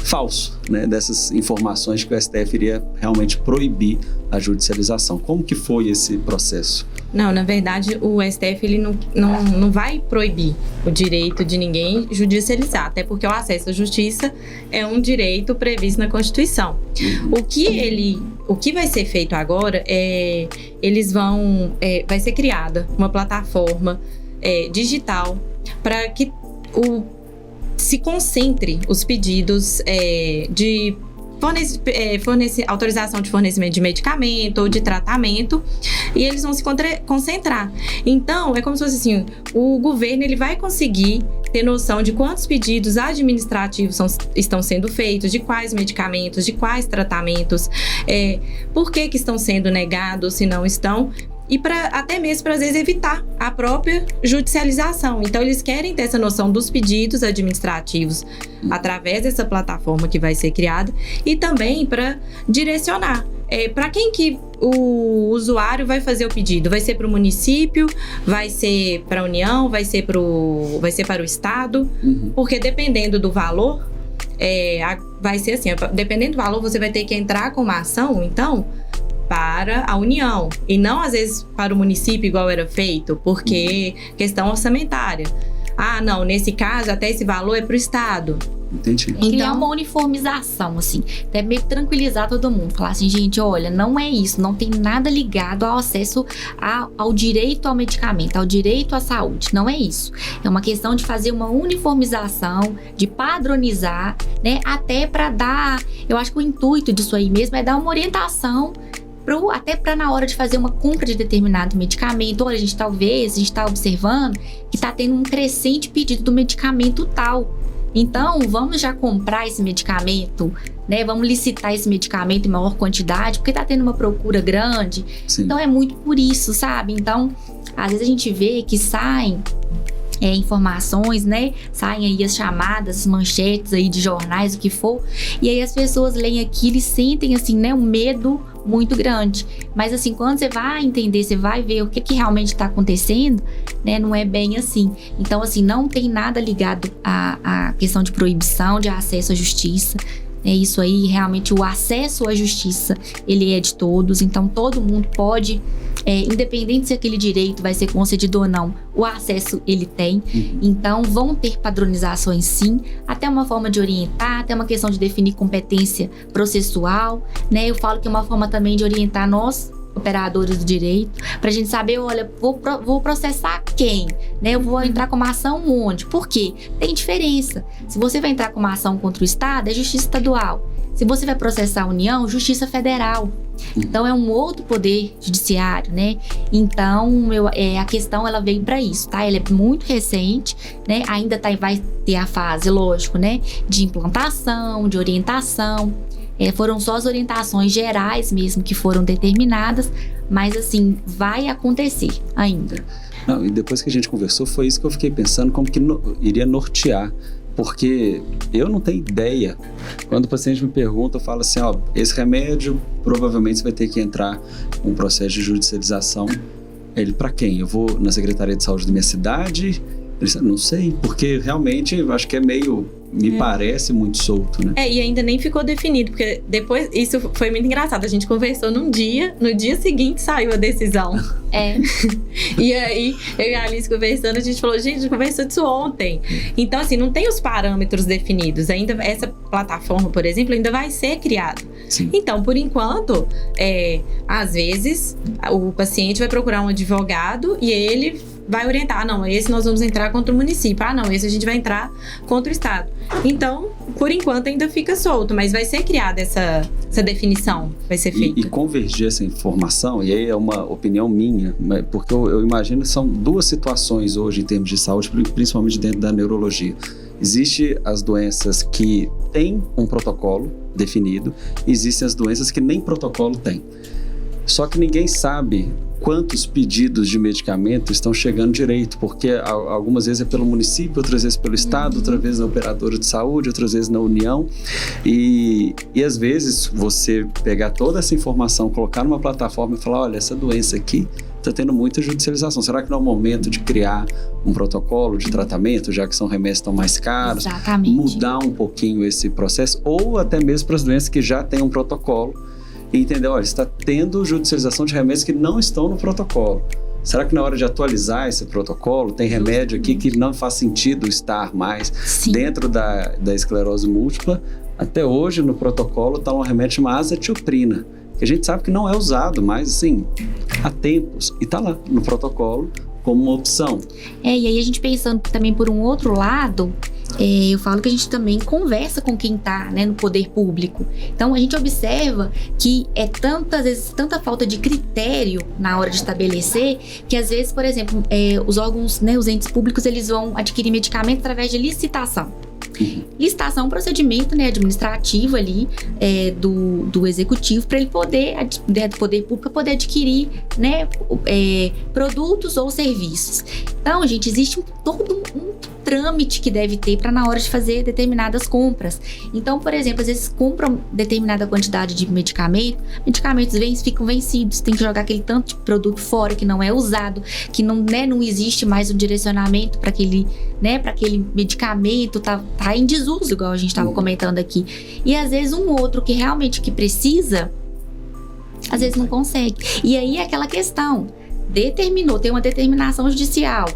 falso, né, dessas informações que o STF iria realmente proibir a judicialização. Como que foi esse processo? Não, na verdade, o STF ele não vai proibir o direito de ninguém judicializar, até porque o acesso à justiça é um direito previsto na Constituição. O que vai ser feito agora vai ser criada uma plataforma digital para que se concentre os pedidos de autorização de fornecimento de medicamento ou de tratamento, e eles vão se concentrar. Então, é como se fosse assim, o governo ele vai conseguir ter noção de quantos pedidos administrativos estão sendo feitos, de quais medicamentos, de quais tratamentos, por que estão sendo negados, se não estão, e até mesmo para, às vezes, evitar a própria judicialização. Então, eles querem ter essa noção dos pedidos administrativos através dessa plataforma que vai ser criada, e também para direcionar para quem que o usuário vai fazer o pedido. Vai ser para o município, vai ser para a União, vai ser para o Estado, porque dependendo do valor, vai ser assim, dependendo do valor, você vai ter que entrar com uma ação, então, para a União, e não às vezes para o município igual era feito, porque questão orçamentária. Ah, não, nesse caso até esse valor é para o Estado. Entendi. Criar uma uniformização, assim, até meio que tranquilizar todo mundo. Falar assim, gente, olha, não é isso, não tem nada ligado ao acesso ao direito ao medicamento, ao direito à saúde, não é isso. É uma questão de fazer uma uniformização, de padronizar, né, até para dar, eu acho que o intuito disso aí mesmo é dar uma orientação até para na hora de fazer uma compra de determinado medicamento. Olha, a gente está observando que está tendo um crescente pedido do medicamento tal. Então, vamos já comprar esse medicamento, né? Vamos licitar esse medicamento em maior quantidade, porque está tendo uma procura grande. Sim. Então, é muito por isso, sabe? Então, às vezes a gente vê que saem informações, né? Saem aí as chamadas, as manchetes aí de jornais, o que for. E aí as pessoas leem aquilo e sentem, assim, né? Um medo muito grande. Mas, assim, quando você vai entender, você vai ver o que realmente está acontecendo, né? Não é bem assim. Então, assim, não tem nada ligado à questão de proibição de acesso à justiça. É isso aí, realmente o acesso à justiça, ele é de todos. Então, todo mundo pode, independente se aquele direito vai ser concedido ou não, o acesso ele tem. Então, vão ter padronizações sim, até uma forma de orientar, até uma questão de definir competência processual, né? Eu falo que é uma forma também de orientar nós, operadores do direito, pra gente saber, olha, vou processar quem, né? Eu vou entrar com uma ação onde? Por quê? Tem diferença. Se você vai entrar com uma ação contra o Estado, é justiça estadual. Se você vai processar a União, justiça federal. Então, é um outro poder judiciário, né? Então, a questão, ela veio para isso, tá? Ela é muito recente, né? Ainda vai ter a fase, lógico, né? De implantação, de orientação. Foram só as orientações gerais mesmo que foram determinadas, mas assim, vai acontecer ainda. Não, e depois que a gente conversou, foi isso que eu fiquei pensando, como que iria nortear, porque eu não tenho ideia. Quando o paciente me pergunta, eu falo assim, esse remédio, provavelmente você vai ter que entrar com um processo de judicialização. Ele, para quem? Eu vou na Secretaria de Saúde da minha cidade? Não sei, porque realmente eu acho que é meio... Me parece muito solto, né? E ainda nem ficou definido, porque depois, isso foi muito engraçado. A gente conversou no dia seguinte saiu a decisão. E aí, eu e a Alice conversando, a gente falou, gente, a gente conversou disso ontem. Então, assim, não tem os parâmetros definidos. Ainda essa plataforma, por exemplo, ainda vai ser criada. Sim. Então, por enquanto, às vezes, o paciente vai procurar um advogado e ele vai orientar, não, esse nós vamos entrar contra o município, não, esse a gente vai entrar contra o Estado. Então, por enquanto ainda fica solto, mas vai ser criada essa definição, vai ser feita. E convergir essa informação, e aí é uma opinião minha, porque eu imagino que são duas situações hoje em termos de saúde, principalmente dentro da neurologia. Existem as doenças que têm um protocolo definido, existem as doenças que nem protocolo tem. Só que ninguém sabe quantos pedidos de medicamento estão chegando direito, porque algumas vezes é pelo município, outras vezes pelo estado, outras vezes na operadora de saúde, outras vezes na União, e às vezes você pegar toda essa informação, colocar numa plataforma e falar, olha, essa doença aqui está tendo muita judicialização, será que não é o momento de criar um protocolo de tratamento, já que são remédios tão mais caros? Exatamente. Mudar um pouquinho esse processo, ou até mesmo para as doenças que já têm um protocolo, e entender, olha, está tendo judicialização de remédios que não estão no protocolo. Será que na hora de atualizar esse protocolo, tem remédio aqui que não faz sentido estar mais dentro da esclerose múltipla? Até hoje, no protocolo, está um remédio chamado azatioprina, que a gente sabe que não é usado, mas assim, há tempos, e está lá no protocolo como uma opção. E aí a gente pensando também por um outro lado, eu falo que a gente também conversa com quem está, né, no poder público. Então a gente observa que às vezes tanta falta de critério na hora de estabelecer, que às vezes, por exemplo, os órgãos, né, os entes públicos, eles vão adquirir medicamento através de licitação. Licitação é um procedimento, né, administrativo ali do executivo para ele poder, do poder público, poder adquirir, né, produtos ou serviços. Então, gente, existe todo um trâmite que deve ter para na hora de fazer determinadas compras. Então, por exemplo, às vezes compram determinada quantidade de medicamentos ficam vencidos, tem que jogar aquele tanto de produto fora que não é usado, que não existe mais um direcionamento para aquele medicamento, tá em desuso, igual a gente estava comentando aqui. E às vezes um outro que realmente que precisa, às vezes não consegue. E aí é aquela questão, tem uma determinação judicial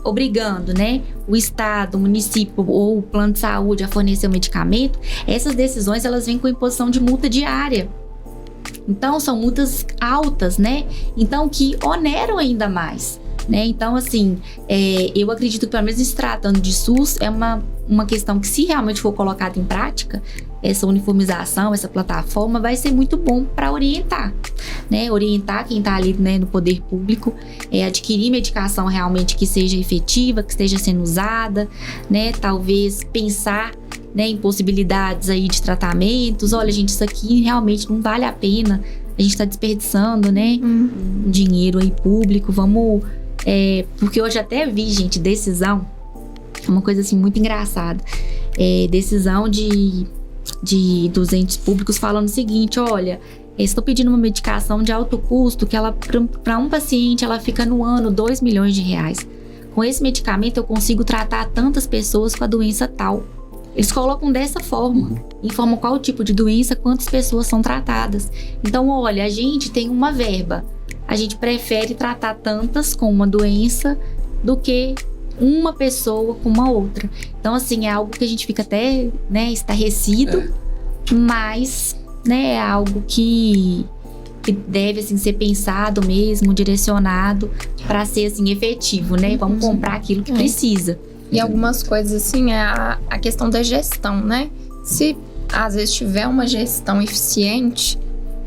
obrigando, né, o estado, o município ou o plano de saúde a fornecer o medicamento. Essas decisões, elas vêm com imposição de multa diária. Então, são multas altas, né? Então, que oneram ainda mais, né? Então, assim, eu acredito que, pelo menos se tratando de SUS, é uma questão que, se realmente for colocada em prática, essa uniformização, essa plataforma, vai ser muito bom para orientar, né? Orientar quem está ali, né, no poder público, adquirir medicação realmente que seja efetiva, que esteja sendo usada, né? Talvez pensar, né, em possibilidades aí de tratamentos. Olha, gente, isso aqui realmente não vale a pena, a gente está desperdiçando, né, dinheiro aí público, vamos... porque hoje até vi, gente, decisão, uma coisa assim muito engraçada, decisão dos entes públicos falando o seguinte: olha, estou pedindo uma medicação de alto custo que ela, para um paciente, ela fica no ano R$2 milhões. Com esse medicamento eu consigo tratar tantas pessoas com a doença tal. Eles colocam dessa forma, informam qual tipo de doença, quantas pessoas são tratadas. Então, olha, a gente tem uma verba, a gente prefere tratar tantas com uma doença do que uma pessoa com uma outra. Então, assim, é algo que a gente fica até, né, estarrecido, mas, né, é algo que deve, assim, ser pensado mesmo, direcionado para ser, assim, efetivo, né? Vamos comprar aquilo que precisa. E algumas coisas, assim, é a questão da gestão, né? Se, às vezes, tiver uma gestão eficiente,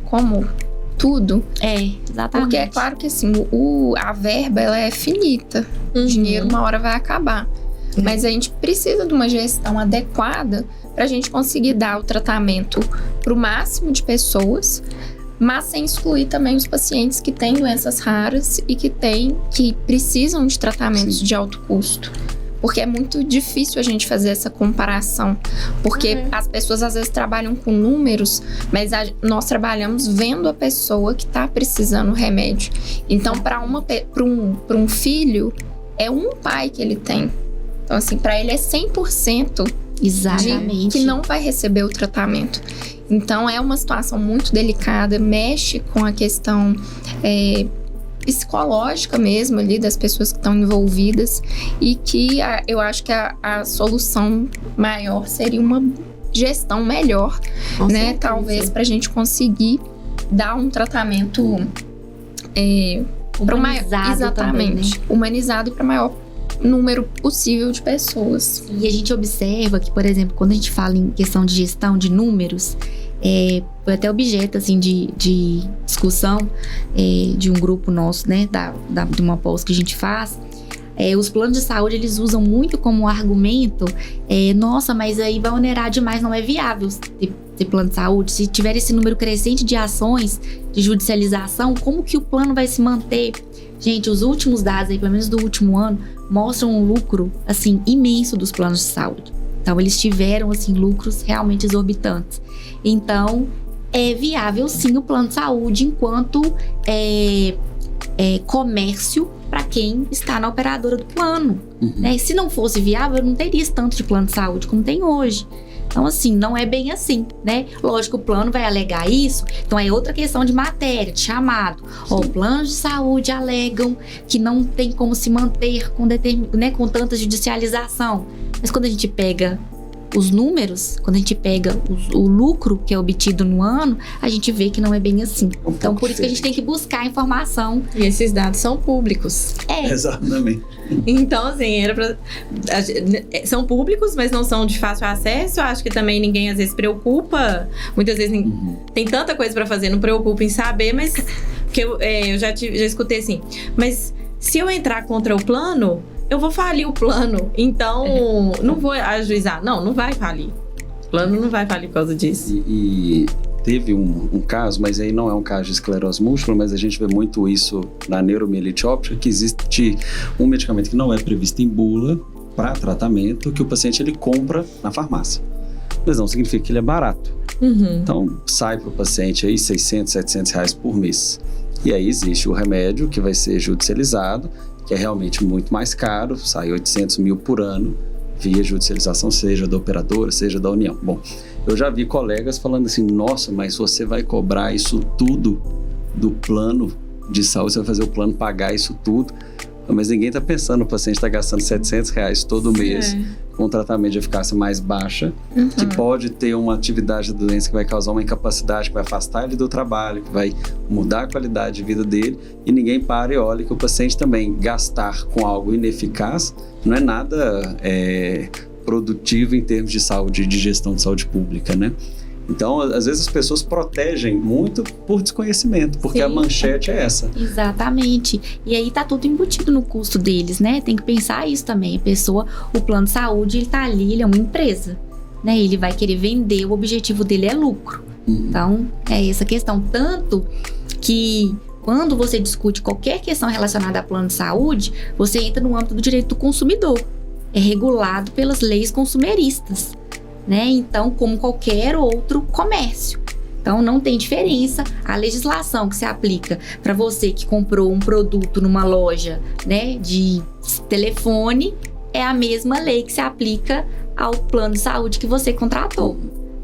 como tudo... exatamente. Porque é claro que, assim, a verba, ela é finita. O dinheiro, uma hora vai acabar. Mas a gente precisa de uma gestão adequada para a gente conseguir dar o tratamento para o máximo de pessoas, mas sem excluir também os pacientes que têm doenças raras e que precisam de tratamentos de alto custo. Porque é muito difícil a gente fazer essa comparação. Porque as pessoas às vezes trabalham com números, mas nós trabalhamos vendo a pessoa que está precisando do remédio. Então, para um filho, é um pai que ele tem. Então, assim, para ele é 100% Exatamente. que não vai receber o tratamento. Então, é uma situação muito delicada, mexe com a questão psicológica mesmo ali das pessoas que estão envolvidas, e que eu acho que a solução maior seria uma gestão melhor, né? Talvez para a gente conseguir dar um tratamento humanizado, exatamente, também, né? Humanizado e para maior número possível de pessoas. E a gente observa que, por exemplo, quando a gente fala em questão de gestão de números, foi até objeto, assim, de discussão de um grupo nosso, né, de uma pós que a gente faz, Os planos de saúde, eles usam muito como argumento, nossa, mas aí vai onerar demais, não é viável ter plano de saúde. Se tiver esse número crescente de ações de judicialização, como que o plano vai se manter? Gente, os últimos dados aí, pelo menos do último ano, mostram um lucro, assim, imenso dos planos de saúde. Então, eles tiveram, assim, lucros realmente exorbitantes. Então, é viável, sim, o plano de saúde enquanto comércio para quem está na operadora do plano. Né? Se não fosse viável, eu não teria esse tanto de plano de saúde como tem hoje. Então, assim, não é bem assim, né? Lógico, o plano vai alegar isso, então é outra questão de matéria, de chamado. Planos de saúde alegam que não tem como se manter com tanta judicialização. Mas quando a gente pega os números, quando a gente pega o lucro que é obtido no ano, a gente vê que não é bem assim. Então, por isso que a gente tem que buscar informação. E esses dados são públicos. Exatamente. Então, assim, são públicos, mas não são de fácil acesso. Eu acho que também ninguém, às vezes, preocupa. Muitas vezes tem tanta coisa para fazer, não preocupa em saber, mas porque eu já escutei assim, mas se eu entrar contra o plano, eu vou falir o plano, então não vou ajuizar. Não vai falir. O plano não vai falir por causa disso. E teve um caso, mas aí não é um caso de esclerose múltipla, mas a gente vê muito isso na neuromielite óptica, que existe um medicamento que não é previsto em bula para tratamento, que o paciente ele compra na farmácia. Mas não significa que ele é barato. Então, sai para o paciente aí R$600, R$700 por mês. E aí existe o remédio que vai ser judicializado, que é realmente muito mais caro, sai 800 mil por ano, via judicialização, seja da operadora, seja da União. Bom, eu já vi colegas falando assim, nossa, mas você vai cobrar isso tudo do plano de saúde, você vai fazer o plano pagar isso tudo, mas ninguém está pensando, o paciente está gastando R$700 todo mês com um tratamento de eficácia mais baixa, que pode ter uma atividade da doença que vai causar uma incapacidade, que vai afastar ele do trabalho, que vai mudar a qualidade de vida dele, e ninguém para e olha que o paciente também gastar com algo ineficaz não é nada produtivo em termos de saúde, de gestão de saúde pública, né? Então, às vezes as pessoas protegem muito por desconhecimento, porque a manchete é essa. Exatamente. E aí tá tudo embutido no custo deles, né? Tem que pensar isso também. O plano de saúde, ele tá ali, ele é uma empresa, né? Ele vai querer vender, o objetivo dele é lucro. Então, é essa questão. Tanto que quando você discute qualquer questão relacionada a plano de saúde, você entra no âmbito do direito do consumidor. É regulado pelas leis consumeristas. Né? Então, como qualquer outro comércio. Então, não tem diferença. A legislação que se aplica para você que comprou um produto numa loja, né, de telefone é a mesma lei que se aplica ao plano de saúde que você contratou.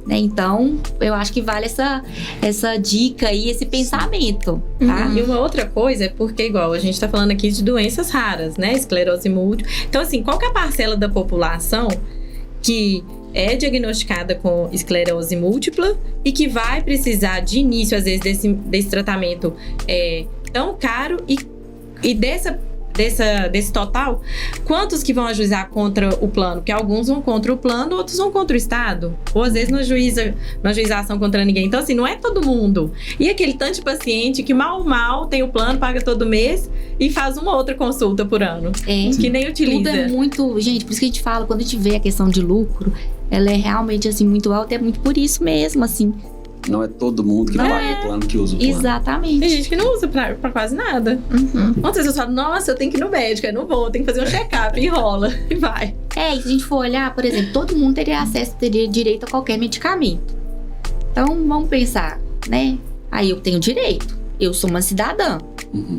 Né? Então, eu acho que vale essa dica aí, esse pensamento. Tá? E uma outra coisa é porque, igual, a gente está falando aqui de doenças raras, né? Esclerose múltipla. Então, assim, qual que é a parcela da população que é diagnosticada com esclerose múltipla e que vai precisar de início, às vezes, desse tratamento tão caro e desse total, quantos que vão ajuizar contra o plano? Porque alguns vão contra o plano, outros vão contra o Estado. Ou às vezes não ajuiza ação contra ninguém. Então, assim, não é todo mundo. E aquele tanto de paciente que mal tem o plano, paga todo mês e faz uma outra consulta por ano. Que nem utiliza. Tudo é muito... Gente, por isso que a gente fala, quando a gente vê a questão de lucro, ela é realmente, assim, muito alta. É muito por isso mesmo, assim. Não é todo mundo que paga o plano, que usa o plano. Exatamente. Tem gente que não usa pra quase nada. Muitas vezes eu falo, nossa, eu tenho que ir no médico. Eu não vou, eu tenho que fazer um check-up. Enrola e vai. E se a gente for olhar, por exemplo, todo mundo teria direito a qualquer medicamento. Então, vamos pensar, né? Aí eu tenho direito. Eu sou uma cidadã.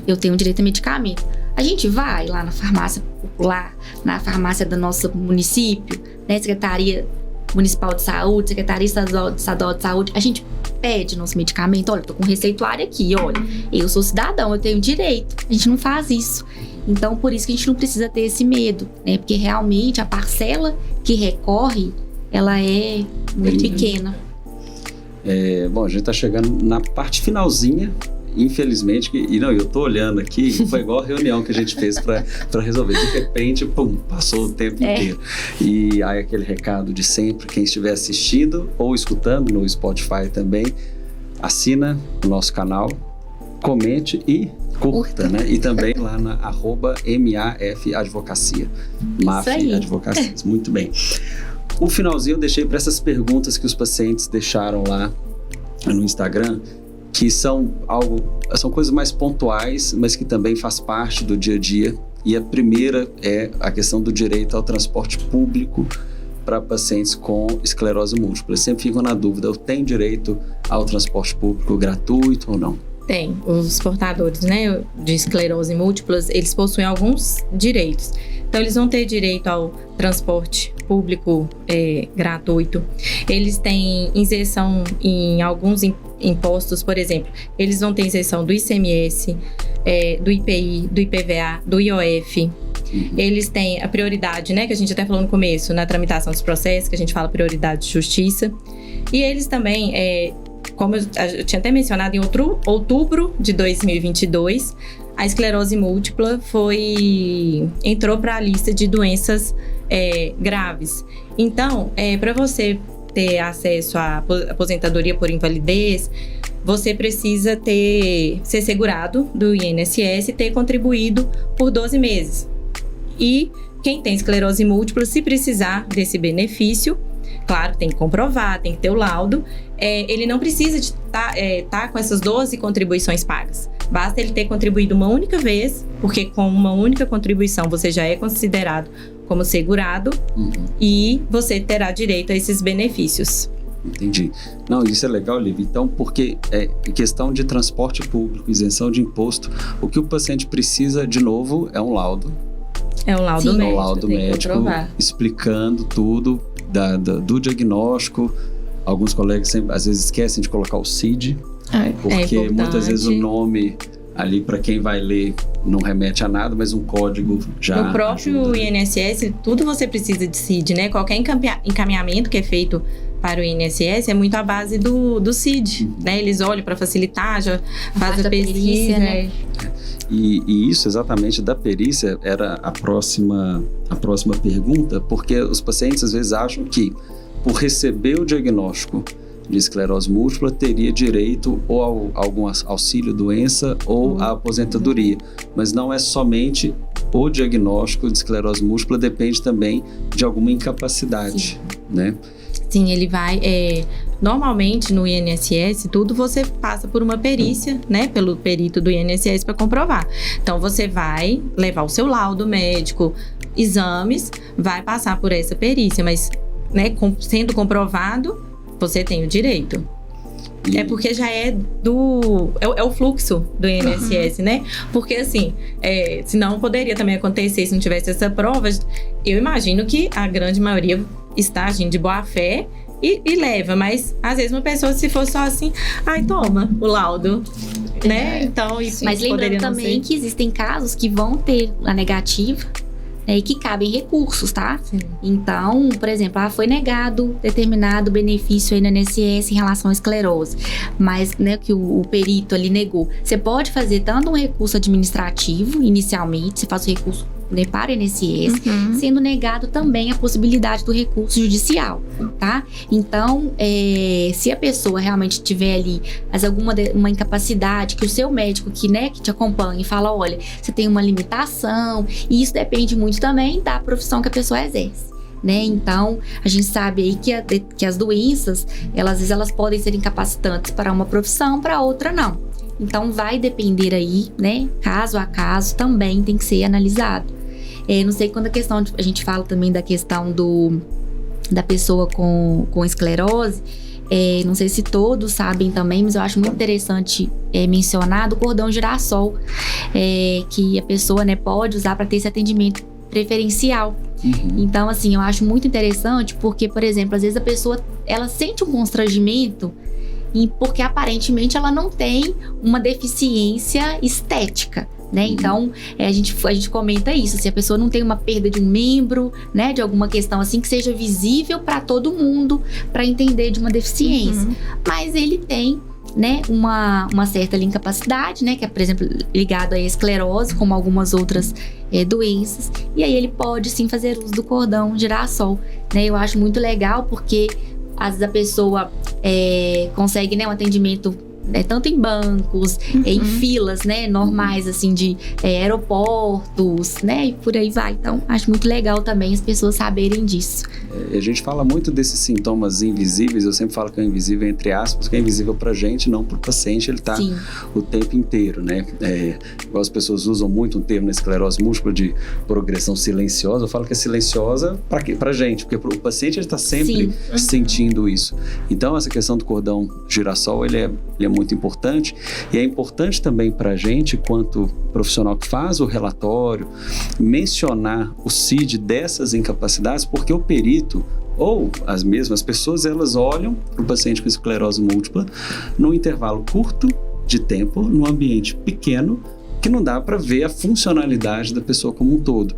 Eu tenho direito a medicamento. A gente vai lá na farmácia popular, na farmácia do nosso município, né? Secretaria Municipal de Saúde, Secretaria Estadual de Saúde, a gente pede nosso medicamento, olha, eu tô com receituário aqui, olha, eu sou cidadão, eu tenho direito. A gente não faz isso. Então, por isso que a gente não precisa ter esse medo, né? Porque realmente a parcela que recorre, ela é muito pequena. Bom, a gente tá chegando na parte finalzinha, infelizmente, eu tô olhando aqui, foi igual a reunião que a gente fez para resolver. De repente, passou o tempo inteiro. E aí aquele recado de sempre, quem estiver assistindo ou escutando no Spotify também, assina o nosso canal, comente e curta, né? E também lá na @MAF Advocacia. MAF aí. Advocacias. Muito bem. O finalzinho eu deixei para essas perguntas que os pacientes deixaram lá no Instagram, que são coisas mais pontuais, mas que também faz parte do dia a dia. E a primeira é a questão do direito ao transporte público para pacientes com esclerose múltipla. Eles sempre ficam na dúvida, eu tenho direito ao transporte público gratuito ou não? Tem. Os portadores, né, de esclerose múltiplas, eles possuem alguns direitos. Então, eles vão ter direito ao transporte público gratuito. Eles têm isenção em alguns impostos, por exemplo. Eles vão ter isenção do ICMS, do IPI, do IPVA, do IOF. Eles têm a prioridade, né, que a gente até falou no começo, na tramitação dos processos, que a gente fala prioridade de justiça. E eles também, como eu tinha até mencionado, em outubro de 2022, a esclerose múltipla entrou para a lista de doenças graves. Então, para você ter acesso à aposentadoria por invalidez, você precisa ser segurado do INSS e ter contribuído por 12 meses. E quem tem esclerose múltipla, se precisar desse benefício, claro, tem que comprovar, tem que ter o laudo, ele não precisa de estar com essas 12 contribuições pagas. Basta ele ter contribuído uma única vez, porque com uma única contribuição você já é considerado como segurado e você terá direito a esses benefícios. Entendi. Não, isso é legal, Lívia. Então, porque questão de transporte público, isenção de imposto, o que o paciente precisa, de novo, é um laudo. É um laudo médico. Um laudo médico explicando tudo do diagnóstico. Alguns colegas às vezes esquecem de colocar o CID, porque muitas vezes o nome ali, para quem vai ler, não remete a nada, mas um código já no próprio ajuda. INSS, tudo você precisa de CID, né? Qualquer encaminhamento que é feito para o INSS é muito à base do CID, né? Eles olham para facilitar, já faz a pesquisa, perícia, né? E isso exatamente da perícia era a próxima pergunta, porque os pacientes às vezes acham que por receber o diagnóstico de esclerose múltipla teria direito ou a algum auxílio doença ou a aposentadoria, mas não é somente o diagnóstico de esclerose múltipla, depende também de alguma incapacidade, né? Sim, ele vai... Normalmente no INSS, tudo você passa por uma perícia, né? Pelo perito do INSS para comprovar. Então, você vai levar o seu laudo médico, exames, vai passar por essa perícia, mas, né, sendo comprovado, você tem o direito. É porque já é o fluxo do INSS, né? Porque assim, senão poderia também acontecer se não tivesse essa prova. Eu imagino que a grande maioria está agindo de boa fé e leva, mas às vezes uma pessoa, se for só assim, toma o laudo, né? Então, isso mas lembrando também que existem casos que vão ter a negativa, e que cabem recursos, tá? Sim. Então, por exemplo, foi negado determinado benefício aí no INSS em relação à esclerose, mas, né, que o perito ali negou. Você pode fazer tanto um recurso administrativo, inicialmente, você faz o recurso, né, para o INSS, sendo negado também a possibilidade do recurso judicial, tá? Então, se a pessoa realmente tiver ali uma incapacidade, que o seu médico que te acompanha e fala, olha, você tem uma limitação, e isso depende muito também da profissão que a pessoa exerce, né? Então, a gente sabe aí que as doenças, às vezes elas podem ser incapacitantes para uma profissão, para outra não. Então, vai depender aí, né? Caso a caso, também tem que ser analisado. Não sei quando a gente fala também da questão da pessoa com esclerose, não sei se todos sabem também, mas eu acho muito interessante mencionar do cordão girassol, que a pessoa, né, pode usar para ter esse atendimento preferencial. Então, assim, eu acho muito interessante porque, por exemplo, às vezes a pessoa ela sente um constrangimento porque aparentemente ela não tem uma deficiência estética, né? Então, a gente comenta isso, se a pessoa não tem uma perda de um membro, né, de alguma questão assim que seja visível para todo mundo, para entender de uma deficiência, mas ele tem, né, uma certa incapacidade, né, que é, por exemplo, ligado à esclerose, como algumas outras doenças, e aí ele pode sim fazer uso do cordão girassol, né? Eu acho muito legal porque às vezes a pessoa consegue, né, um atendimento tanto em bancos, em filas, né, normais, assim, de aeroportos, né, e por aí vai. Então, acho muito legal também as pessoas saberem disso. A gente fala muito desses sintomas invisíveis, eu sempre falo que é invisível entre aspas, que é invisível pra gente, não pro paciente, ele tá o tempo inteiro, né? Igual as pessoas usam muito um termo na esclerose múltipla de progressão silenciosa, eu falo que é silenciosa pra quê? Pra gente, porque pro paciente ele tá sempre sentindo isso. Então, essa questão do cordão girassol, ele é muito importante, e é importante também pra gente, quanto profissional que faz o relatório, mencionar o CID dessas incapacidades, porque o perito ou as mesmas pessoas, elas olham para o paciente com esclerose múltipla num intervalo curto de tempo, num ambiente pequeno, que não dá para ver a funcionalidade da pessoa como um todo.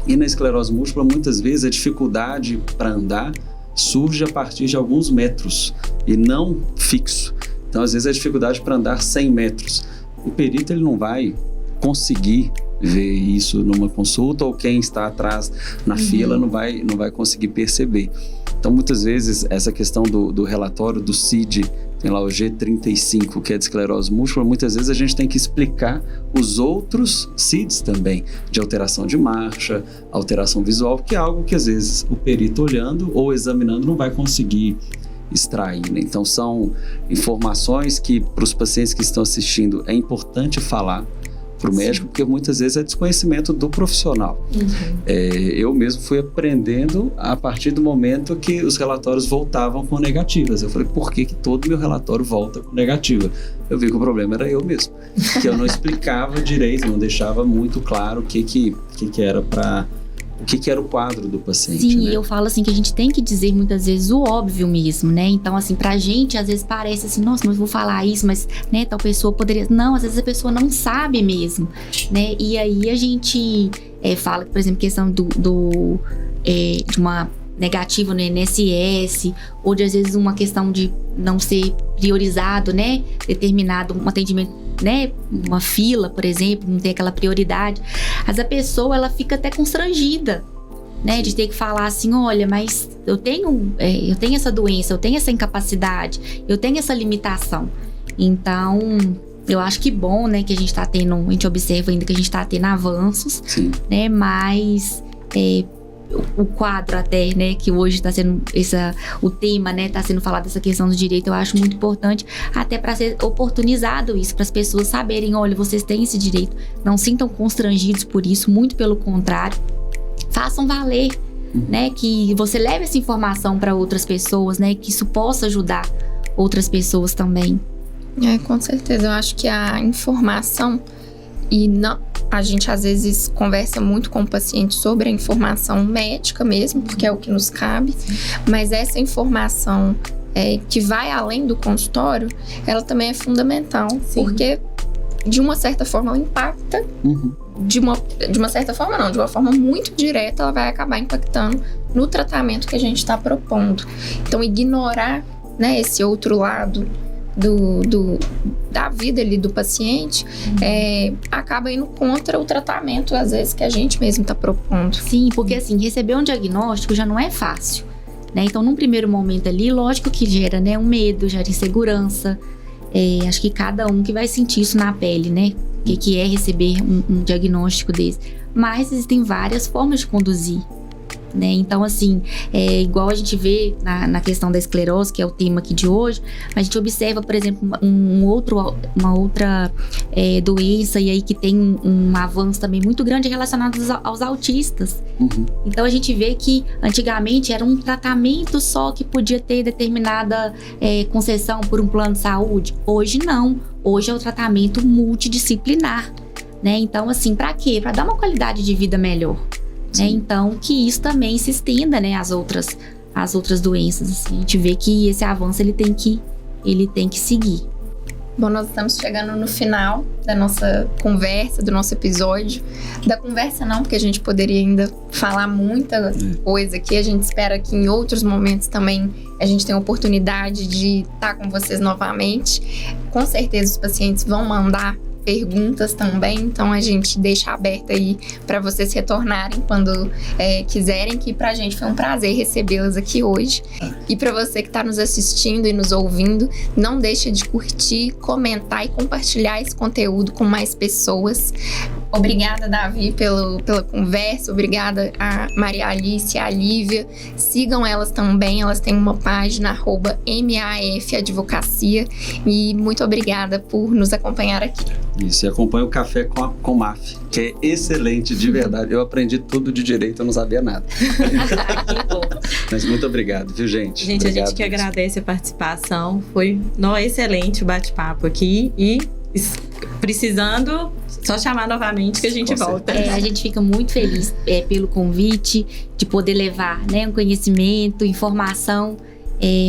E na esclerose múltipla, muitas vezes, a dificuldade para andar surge a partir de alguns metros e não fixo. Então, às vezes, a dificuldade para andar 100 metros. O perito ele não vai conseguir ver isso numa consulta, ou quem está atrás na fila não vai conseguir perceber. Então, muitas vezes, essa questão do relatório do CID, tem lá o G35, que é de esclerose múltipla, muitas vezes a gente tem que explicar os outros CIDs também, de alteração de marcha, alteração visual, que é algo que às vezes o perito olhando ou examinando não vai conseguir extrair, né? Então, são informações que para os pacientes que estão assistindo é importante falar para o médico, porque muitas vezes é desconhecimento do profissional. Eu mesmo fui aprendendo a partir do momento que os relatórios voltavam com negativas. Eu falei, por que todo meu relatório volta com negativa? Eu vi que o problema era eu mesmo, que eu não explicava direito, não deixava muito claro o que era para... O que era o quadro do paciente, Sim, né? Eu falo assim que a gente tem que dizer muitas vezes o óbvio mesmo, né? Então, assim, pra gente, às vezes parece assim, nossa, mas eu vou falar isso, mas, né, tal pessoa poderia... Não, às vezes a pessoa não sabe mesmo, né? E aí a gente fala que, por exemplo, questão de uma negativa no INSS, ou de, às vezes, uma questão de não ser priorizado, né? Determinado um atendimento, né, uma fila, por exemplo, não tem aquela prioridade, mas a pessoa, ela fica até constrangida, né, de ter que falar assim, olha, mas eu tenho essa doença, eu tenho essa incapacidade, eu tenho essa limitação. Então, eu acho que bom, né, que a gente observa ainda que a gente tá tendo avanços, né, mas o quadro até, né, que hoje está sendo o tema, né, está sendo falado dessa questão do direito, eu acho muito importante até para ser oportunizado isso, para as pessoas saberem, olha, vocês têm esse direito, não sintam constrangidos por isso, muito pelo contrário, façam valer, né, que você leve essa informação para outras pessoas, né, que isso possa ajudar outras pessoas também. Com certeza, eu acho que a informação a gente às vezes conversa muito com o paciente sobre a informação médica mesmo, porque é o que nos cabe, mas essa informação que vai além do consultório, ela também é fundamental, porque de uma certa forma ela impacta, de uma certa forma não, de uma forma muito direta ela vai acabar impactando no tratamento que a gente está propondo. Então ignorar, né, esse outro lado da vida ali do paciente acaba indo contra o tratamento, às vezes, que a gente mesmo está propondo. Sim, porque assim, receber um diagnóstico já não é fácil, né? Então, num primeiro momento ali, lógico que gera, né, um medo, gera insegurança. Acho que cada um que vai sentir isso na pele, né? O que é receber um diagnóstico desse. Mas existem várias formas de conduzir, né? Então, assim, igual a gente vê na questão da esclerose, que é o tema aqui de hoje, a gente observa, por exemplo, uma outra doença, e aí que tem um avanço também muito grande relacionado aos autistas. Então, a gente vê que antigamente era um tratamento só que podia ter determinada concessão por um plano de saúde. Hoje não. Hoje é o tratamento multidisciplinar, né? Então, assim, para quê? Para dar uma qualidade de vida melhor. Então, que isso também se estenda, né, às outras doenças. Assim, a gente vê que esse avanço ele tem que seguir. Bom, nós estamos chegando no final da nossa conversa, do nosso episódio. Da conversa não, porque a gente poderia ainda falar muita coisa aqui. A gente espera que em outros momentos também a gente tenha a oportunidade de estar com vocês novamente. Com certeza os pacientes vão mandar perguntas também, então a gente deixa aberto aí para vocês retornarem quando quiserem, que pra gente foi um prazer recebê-las aqui hoje. E para você que está nos assistindo e nos ouvindo, não deixe de curtir, comentar e compartilhar esse conteúdo com mais pessoas. Obrigada, Davi, pela conversa, obrigada a Maria Alice e a Lívia. Sigam elas também, elas têm uma página @MAF Advocacia, e muito obrigada por nos acompanhar aqui. Isso, e acompanha o Café com MAF, que é excelente, de verdade. Eu aprendi tudo de direito, eu não sabia nada. Que bom. Mas muito obrigado, viu, gente? Gente, Obrigado a gente que mesmo. agradece a participação. Foi excelente o bate-papo aqui. E precisando, só chamar novamente que a gente Com volta. A gente fica muito feliz pelo convite, de poder levar, né, um conhecimento, informação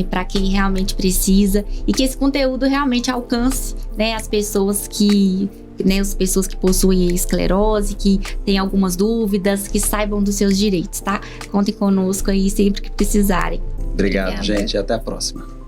para quem realmente precisa, e que esse conteúdo realmente alcance, né, as pessoas que possuem esclerose, que têm algumas dúvidas, que saibam dos seus direitos, tá? Contem conosco aí sempre que precisarem. Obrigado, Obrigada. gente, e até a próxima.